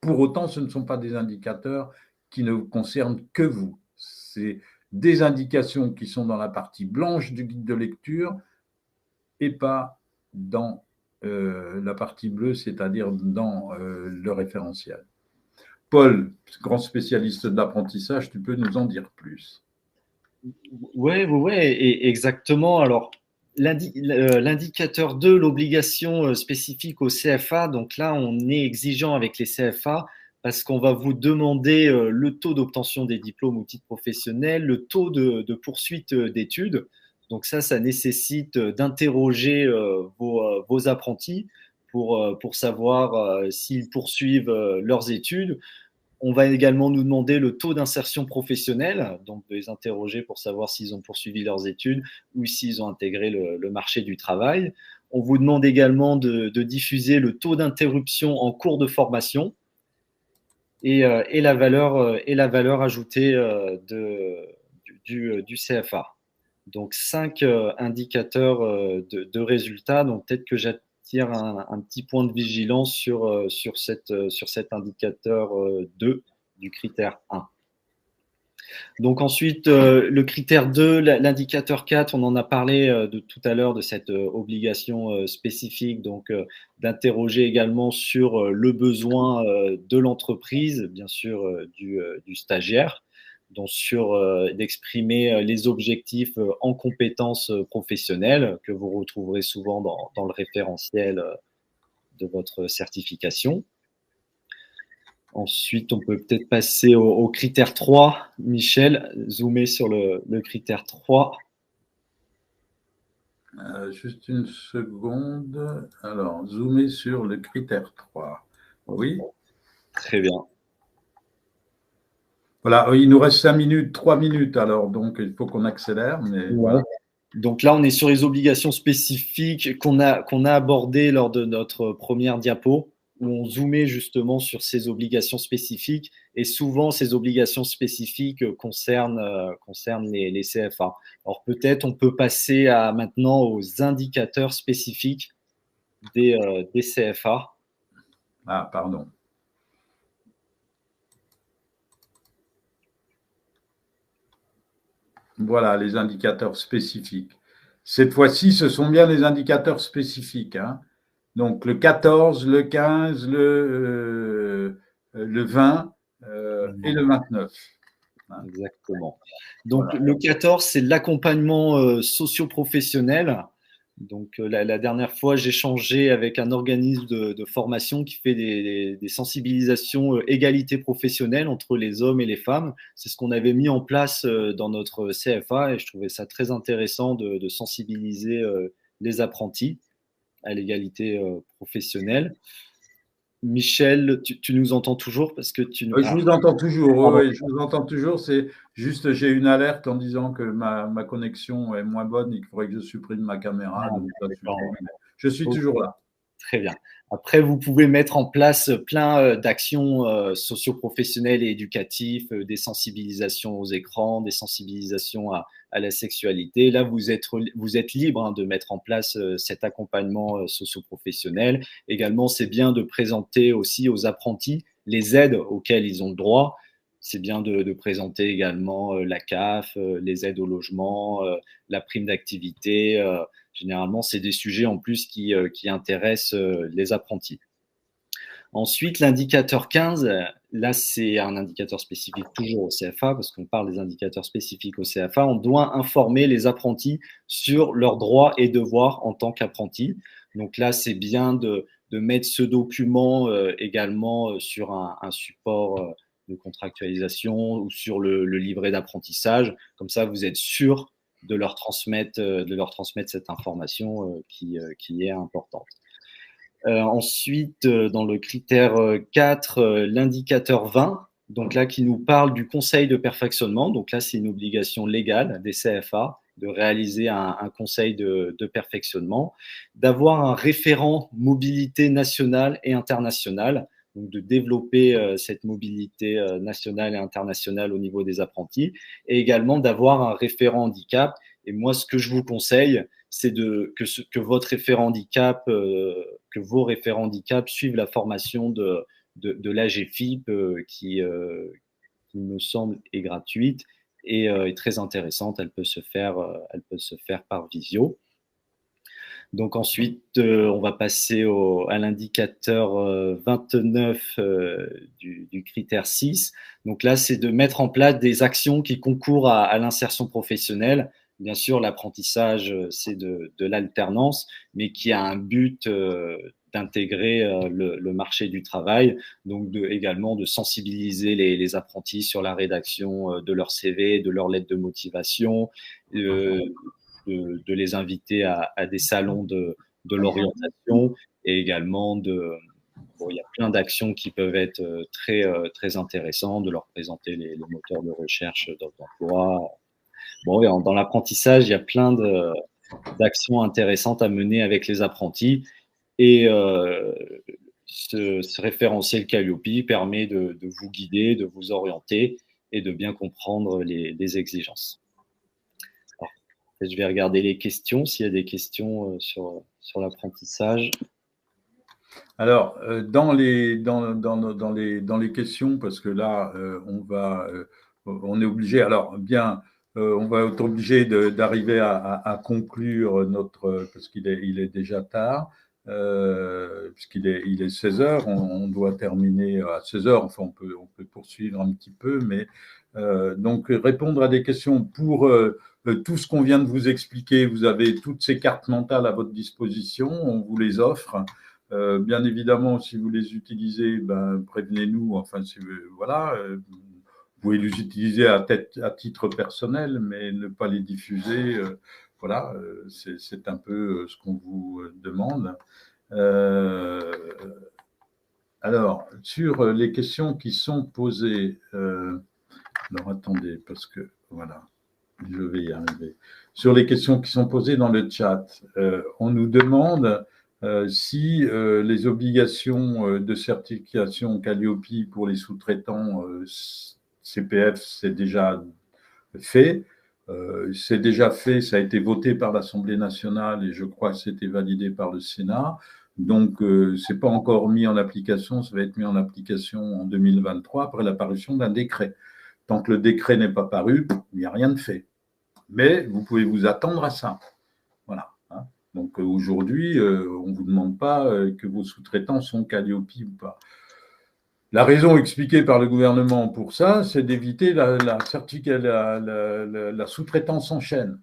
Pour autant, ce ne sont pas des indicateurs qui ne concernent que vous. C'est des indications qui sont dans la partie blanche du guide de lecture et pas dans la partie bleue, c'est-à-dire dans le référentiel. Paul, grand spécialiste de l'apprentissage, tu peux nous en dire plus? Oui, exactement. Alors, l'indicateur 2, l'obligation spécifique au CFA, donc là, on est exigeant avec les CFA parce qu'on va vous demander le taux d'obtention des diplômes ou titres professionnels, le taux de poursuite d'études. Donc ça nécessite d'interroger vos apprentis pour savoir s'ils poursuivent leurs études. On va également nous demander le taux d'insertion professionnelle, donc de les interroger pour savoir s'ils ont poursuivi leurs études ou s'ils ont intégré le marché du travail. On vous demande également de diffuser le taux d'interruption en cours de formation et la valeur ajoutée du CFA. Donc, 5 indicateurs de résultats. Donc, peut-être que j'attire un petit point de vigilance sur cet indicateur 2 du critère 1. Donc ensuite, le critère 2, l'indicateur 4, on en a parlé de tout à l'heure de cette obligation spécifique, donc d'interroger également sur le besoin de l'entreprise, bien sûr du stagiaire, donc d'exprimer les objectifs en compétences professionnelles que vous retrouverez souvent dans le référentiel de votre certification. Ensuite, on peut peut-être passer au critère 3. Michel, zoomer sur le critère 3. Juste une seconde. Alors, zoomer sur le critère 3. Oui. Très bien. Voilà, il nous reste 5 minutes, 3 minutes alors, donc il faut qu'on accélère. Mais voilà. Donc là, on est sur les obligations spécifiques qu'on a abordées lors de notre première diapo, où on zoomait justement sur ces obligations spécifiques. Et souvent, ces obligations spécifiques concernent les CFA. Alors peut-être on peut passer maintenant aux indicateurs spécifiques des CFA. Ah, pardon. Voilà, les indicateurs spécifiques. Cette fois-ci, ce sont bien les indicateurs spécifiques. Hein. Donc, le 14, le 15, le 20 et le 29. Exactement. Donc, voilà. Le 14, c'est l'accompagnement socio-professionnel. Donc, la dernière fois, j'ai échangé avec un organisme de formation qui fait des sensibilisations égalité professionnelle entre les hommes et les femmes. C'est ce qu'on avait mis en place dans notre CFA et je trouvais ça très intéressant de sensibiliser les apprentis à l'égalité professionnelle. Michel, tu nous entends toujours parce que tu... Je vous entends toujours, oui, je vous entends toujours. C'est juste, j'ai une alerte en disant que ma connexion est moins bonne et qu'il faudrait que je supprime ma caméra. Donc je suis toujours là. Très bien. Après, vous pouvez mettre en place plein d'actions socio-professionnelles et éducatives, des sensibilisations aux écrans, des sensibilisations à la sexualité. Là, vous êtes libre de mettre en place cet accompagnement socio-professionnel. Également, c'est bien de présenter aussi aux apprentis les aides auxquelles ils ont le droit. C'est bien de présenter également la CAF, les aides au logement, la prime d'activité. Généralement, c'est des sujets en plus qui intéressent les apprentis. Ensuite, l'indicateur 15, là, c'est un indicateur spécifique toujours au CFA, parce qu'on parle des indicateurs spécifiques au CFA. On doit informer les apprentis sur leurs droits et devoirs en tant qu'apprentis. Donc là, c'est bien de mettre ce document également sur un support de contractualisation ou sur le livret d'apprentissage. Comme ça, vous êtes sûr de leur transmettre cette information qui est importante. Ensuite, dans le critère 4, l'indicateur 20, donc là qui nous parle du conseil de perfectionnement. Donc là, c'est une obligation légale des CFA de réaliser un conseil de perfectionnement, d'avoir un référent mobilité nationale et internationale, donc de développer cette mobilité nationale et internationale au niveau des apprentis, et également d'avoir un référent handicap. Et moi, ce que je vous conseille, c'est que votre référent handicap, que vos référents handicap suivent la formation de de l'AGFIP qui me semble est gratuite et est très intéressante. Elle peut se faire par visio. Donc ensuite, on va passer à l'indicateur 29 du critère 6. Donc là, c'est de mettre en place des actions qui concourent à l'insertion professionnelle. Bien sûr, l'apprentissage, c'est de l'alternance, mais qui a un but d'intégrer le marché du travail, donc également de sensibiliser les apprentis sur la rédaction de leur CV, de leur lettre de motivation, de les inviter à des salons de l'orientation et également il y a plein d'actions qui peuvent être très intéressantes, de leur présenter les moteurs de recherche d'emploi. Bon, dans l'apprentissage, il y a plein d'actions intéressantes à mener avec les apprentis et ce référentiel Calliope permet de vous guider, de vous orienter et de bien comprendre les exigences. Alors, je vais regarder les questions, s'il y a des questions sur l'apprentissage. Alors, dans les questions, parce que là, on est obligé, alors bien, on va être obligé d'arriver à conclure parce qu'il est déjà tard, puisqu'il est 16 heures, on doit terminer à 16 heures, enfin on peut poursuivre un petit peu, mais donc répondre à des questions pour tout ce qu'on vient de vous expliquer. Vous avez toutes ces cartes mentales à votre disposition, on vous les offre. Bien évidemment, si vous les utilisez, ben, prévenez-nous. Enfin, voilà, vous pouvez les utiliser à titre personnel, mais ne pas les diffuser. Voilà, c'est un peu ce qu'on vous demande. Alors, sur les questions qui sont posées, alors attendez, parce que voilà, je vais y arriver. Sur les questions qui sont posées dans le chat, on nous demande si les obligations de certification Calliope pour les sous-traitants CPF, c'est déjà fait. C'est déjà fait, ça a été voté par l'Assemblée nationale et je crois que c'était validé par le Sénat. Donc, ce n'est pas encore mis en application, ça va être mis en application en 2023 après l'apparition d'un décret. Tant que le décret n'est pas paru, il n'y a rien de fait. Mais vous pouvez vous attendre à ça. Voilà. Donc aujourd'hui, on ne vous demande pas que vos sous-traitants sont Calliope ou pas. La raison expliquée par le gouvernement pour ça, c'est d'éviter la sous-traitance en chaîne.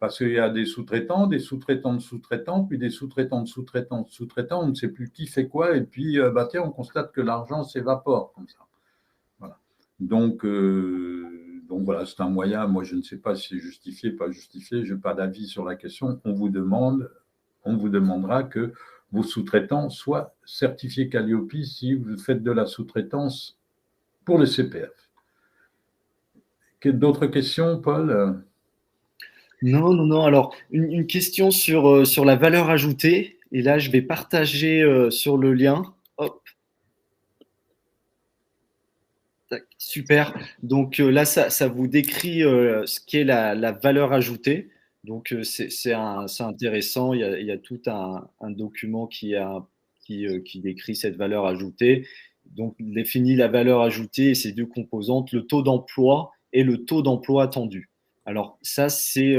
Parce qu'il y a des sous-traitants de sous-traitants, puis des sous-traitants de sous-traitants de sous-traitants, on ne sait plus qui fait quoi, et puis tiens, on constate que l'argent s'évapore comme ça. Voilà. Donc voilà, c'est un moyen, moi je ne sais pas si c'est justifié, pas justifié, je n'ai pas d'avis sur la question, on vous demandera que vos sous-traitants soient certifiés Calliope si vous faites de la sous-traitance pour le CPF. D'autres questions, Paul ? Non. Alors, une question sur la valeur ajoutée. Et là, je vais partager sur le lien. Hop. Super. Donc là, ça vous décrit ce qu'est la valeur ajoutée. Donc c'est intéressant. Il y a tout un document qui décrit cette valeur ajoutée. Donc définit la valeur ajoutée et ses deux composantes, le taux d'emploi et le taux d'emploi attendu. Alors ça, c'est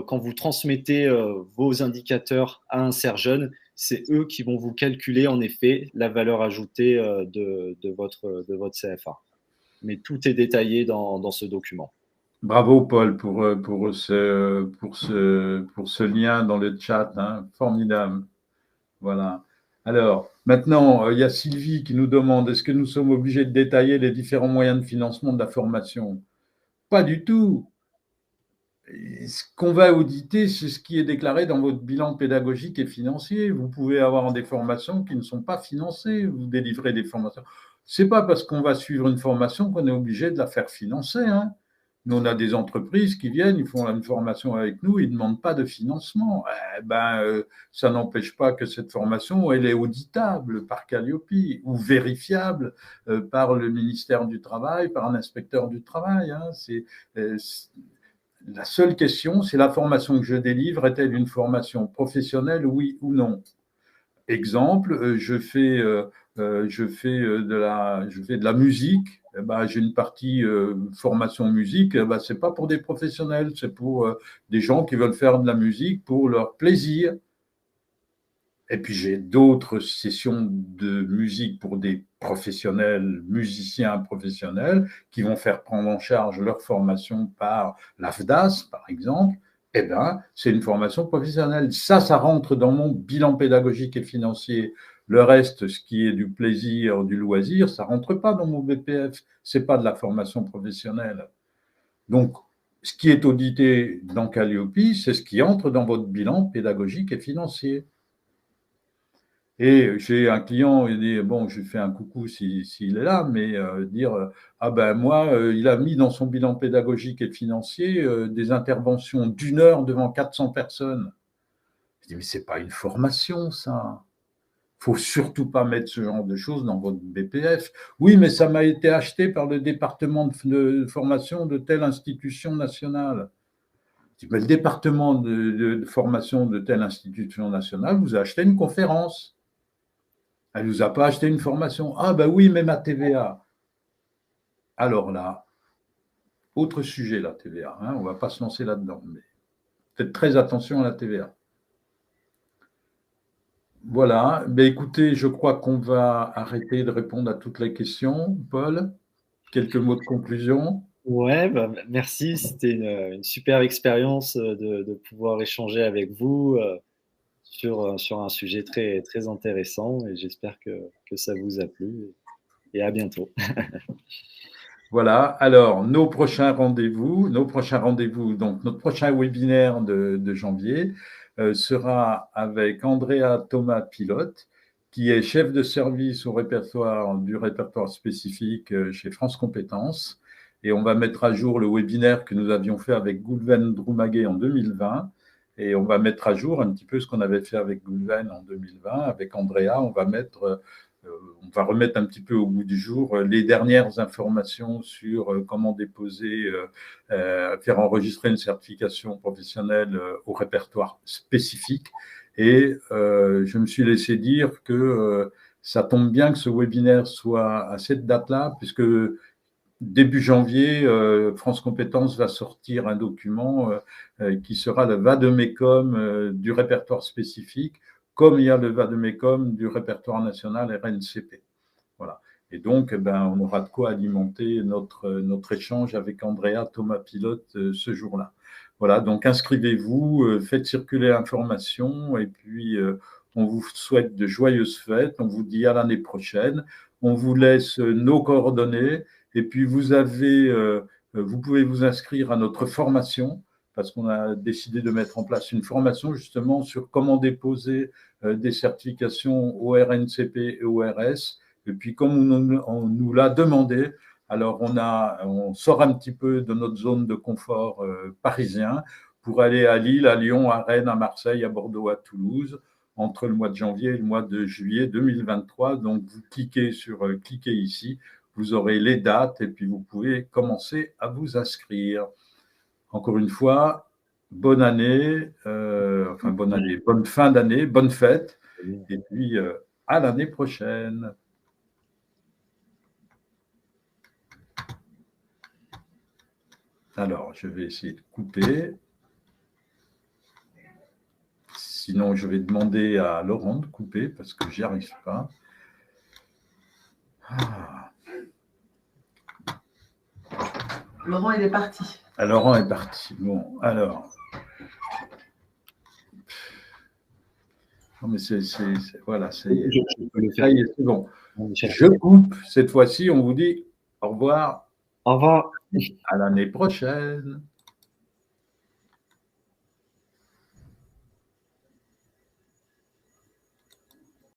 quand vous transmettez vos indicateurs à un Serjeune, c'est eux qui vont vous calculer en effet la valeur ajoutée de votre CFA. Mais tout est détaillé dans ce document. Bravo Paul pour ce lien dans le chat, hein, formidable. Voilà. Alors, maintenant, il y a Sylvie qui nous demande, est-ce que nous sommes obligés de détailler les différents moyens de financement de la formation ? Pas du tout. Ce qu'on va auditer, c'est ce qui est déclaré dans votre bilan pédagogique et financier. Vous pouvez avoir des formations qui ne sont pas financées, vous délivrez des formations. Ce n'est pas parce qu'on va suivre une formation qu'on est obligé de la faire financer. Hein. Nous, on a des entreprises qui viennent, ils font une formation avec nous, ils ne demandent pas de financement. Ça n'empêche pas que cette formation, elle est auditable par Calliope ou vérifiable par le ministère du Travail, par un inspecteur du travail. Hein. La seule question, c'est la formation que je délivre, est-elle une formation professionnelle, oui ou non ? exemple, je fais de la musique. Eh ben, j'ai une partie formation musique. Eh ben, c'est pas pour des professionnels, c'est pour des gens qui veulent faire de la musique pour leur plaisir. Et puis j'ai d'autres sessions de musique pour des professionnels, musiciens professionnels, qui vont faire prendre en charge leur formation par l'AFDAS, par exemple. Eh bien, c'est une formation professionnelle. Ça rentre dans mon bilan pédagogique et financier. Le reste, ce qui est du plaisir, du loisir, ça rentre pas dans mon BPF. C'est pas de la formation professionnelle. Donc, ce qui est audité dans Calliope, c'est ce qui entre dans votre bilan pédagogique et financier. Et j'ai un client, il dit, bon, je lui fais un coucou s'il est là, mais dire, ah ben moi, il a mis dans son bilan pédagogique et financier des interventions d'1 heure devant 400 personnes. Je dis, mais c'est pas une formation, ça. Faut surtout pas mettre ce genre de choses dans votre BPF. Oui, mais ça m'a été acheté par le département de formation de telle institution nationale. Je dis, mais le département de formation de telle institution nationale vous a acheté une conférence. Elle ne nous a pas acheté une formation. Ah ben oui, mais ma TVA. Alors là, autre sujet, la TVA. Hein, on ne va pas se lancer là-dedans. Mais faites très attention à la TVA. Voilà. Ben écoutez, je crois qu'on va arrêter de répondre à toutes les questions. Paul, quelques mots de conclusion? Ouais, bah, merci. C'était une super expérience de pouvoir échanger avec vous sur un sujet très, très intéressant et j'espère que ça vous a plu et à bientôt. Voilà, alors nos prochains rendez-vous, donc notre prochain webinaire de janvier sera avec Andrea Thomas Pilote, qui est chef de service au répertoire du répertoire spécifique chez France Compétences. Et on va mettre à jour le webinaire que nous avions fait avec Goulven Droumaguet en 2020. Et on va mettre à jour un petit peu ce qu'on avait fait avec Goulven en 2020. Avec Andrea, on va remettre un petit peu au bout du jour les dernières informations sur comment déposer, faire enregistrer une certification professionnelle au répertoire spécifique. Et je me suis laissé dire que ça tombe bien que ce webinaire soit à cette date-là, puisque début janvier, France Compétences va sortir un document qui sera le vademecum du répertoire spécifique, comme il y a le vademecum du répertoire national RNCP. Voilà. Et donc, on aura de quoi alimenter notre échange avec Andrea Thomas Pilote ce jour-là. Voilà, donc inscrivez-vous, faites circuler l'information et puis on vous souhaite de joyeuses fêtes. On vous dit à l'année prochaine. On vous laisse nos coordonnées et puis vous pouvez vous inscrire à notre formation parce qu'on a décidé de mettre en place une formation justement sur comment déposer des certifications au RNCP et au RS. Et puis, comme on nous l'a demandé, alors on sort un petit peu de notre zone de confort parisien pour aller à Lille, à Lyon, à Rennes, à Marseille, à Bordeaux, à Toulouse, entre le mois de janvier et le mois de juillet 2023. Donc, vous cliquez ici, vous aurez les dates et puis vous pouvez commencer à vous inscrire. Encore une fois, bonne année, bonne fin d'année, bonne fête, et puis à l'année prochaine. Alors, je vais essayer de couper. Sinon, je vais demander à Laurent de couper parce que j'y arrive pas. Ah. Laurent, il est parti. Laurent est parti. Bon, alors. Non, mais voilà, ça y est. Ça y est, c'est bon. Je coupe. Cette fois-ci, on vous dit au revoir. Au revoir. À l'année prochaine.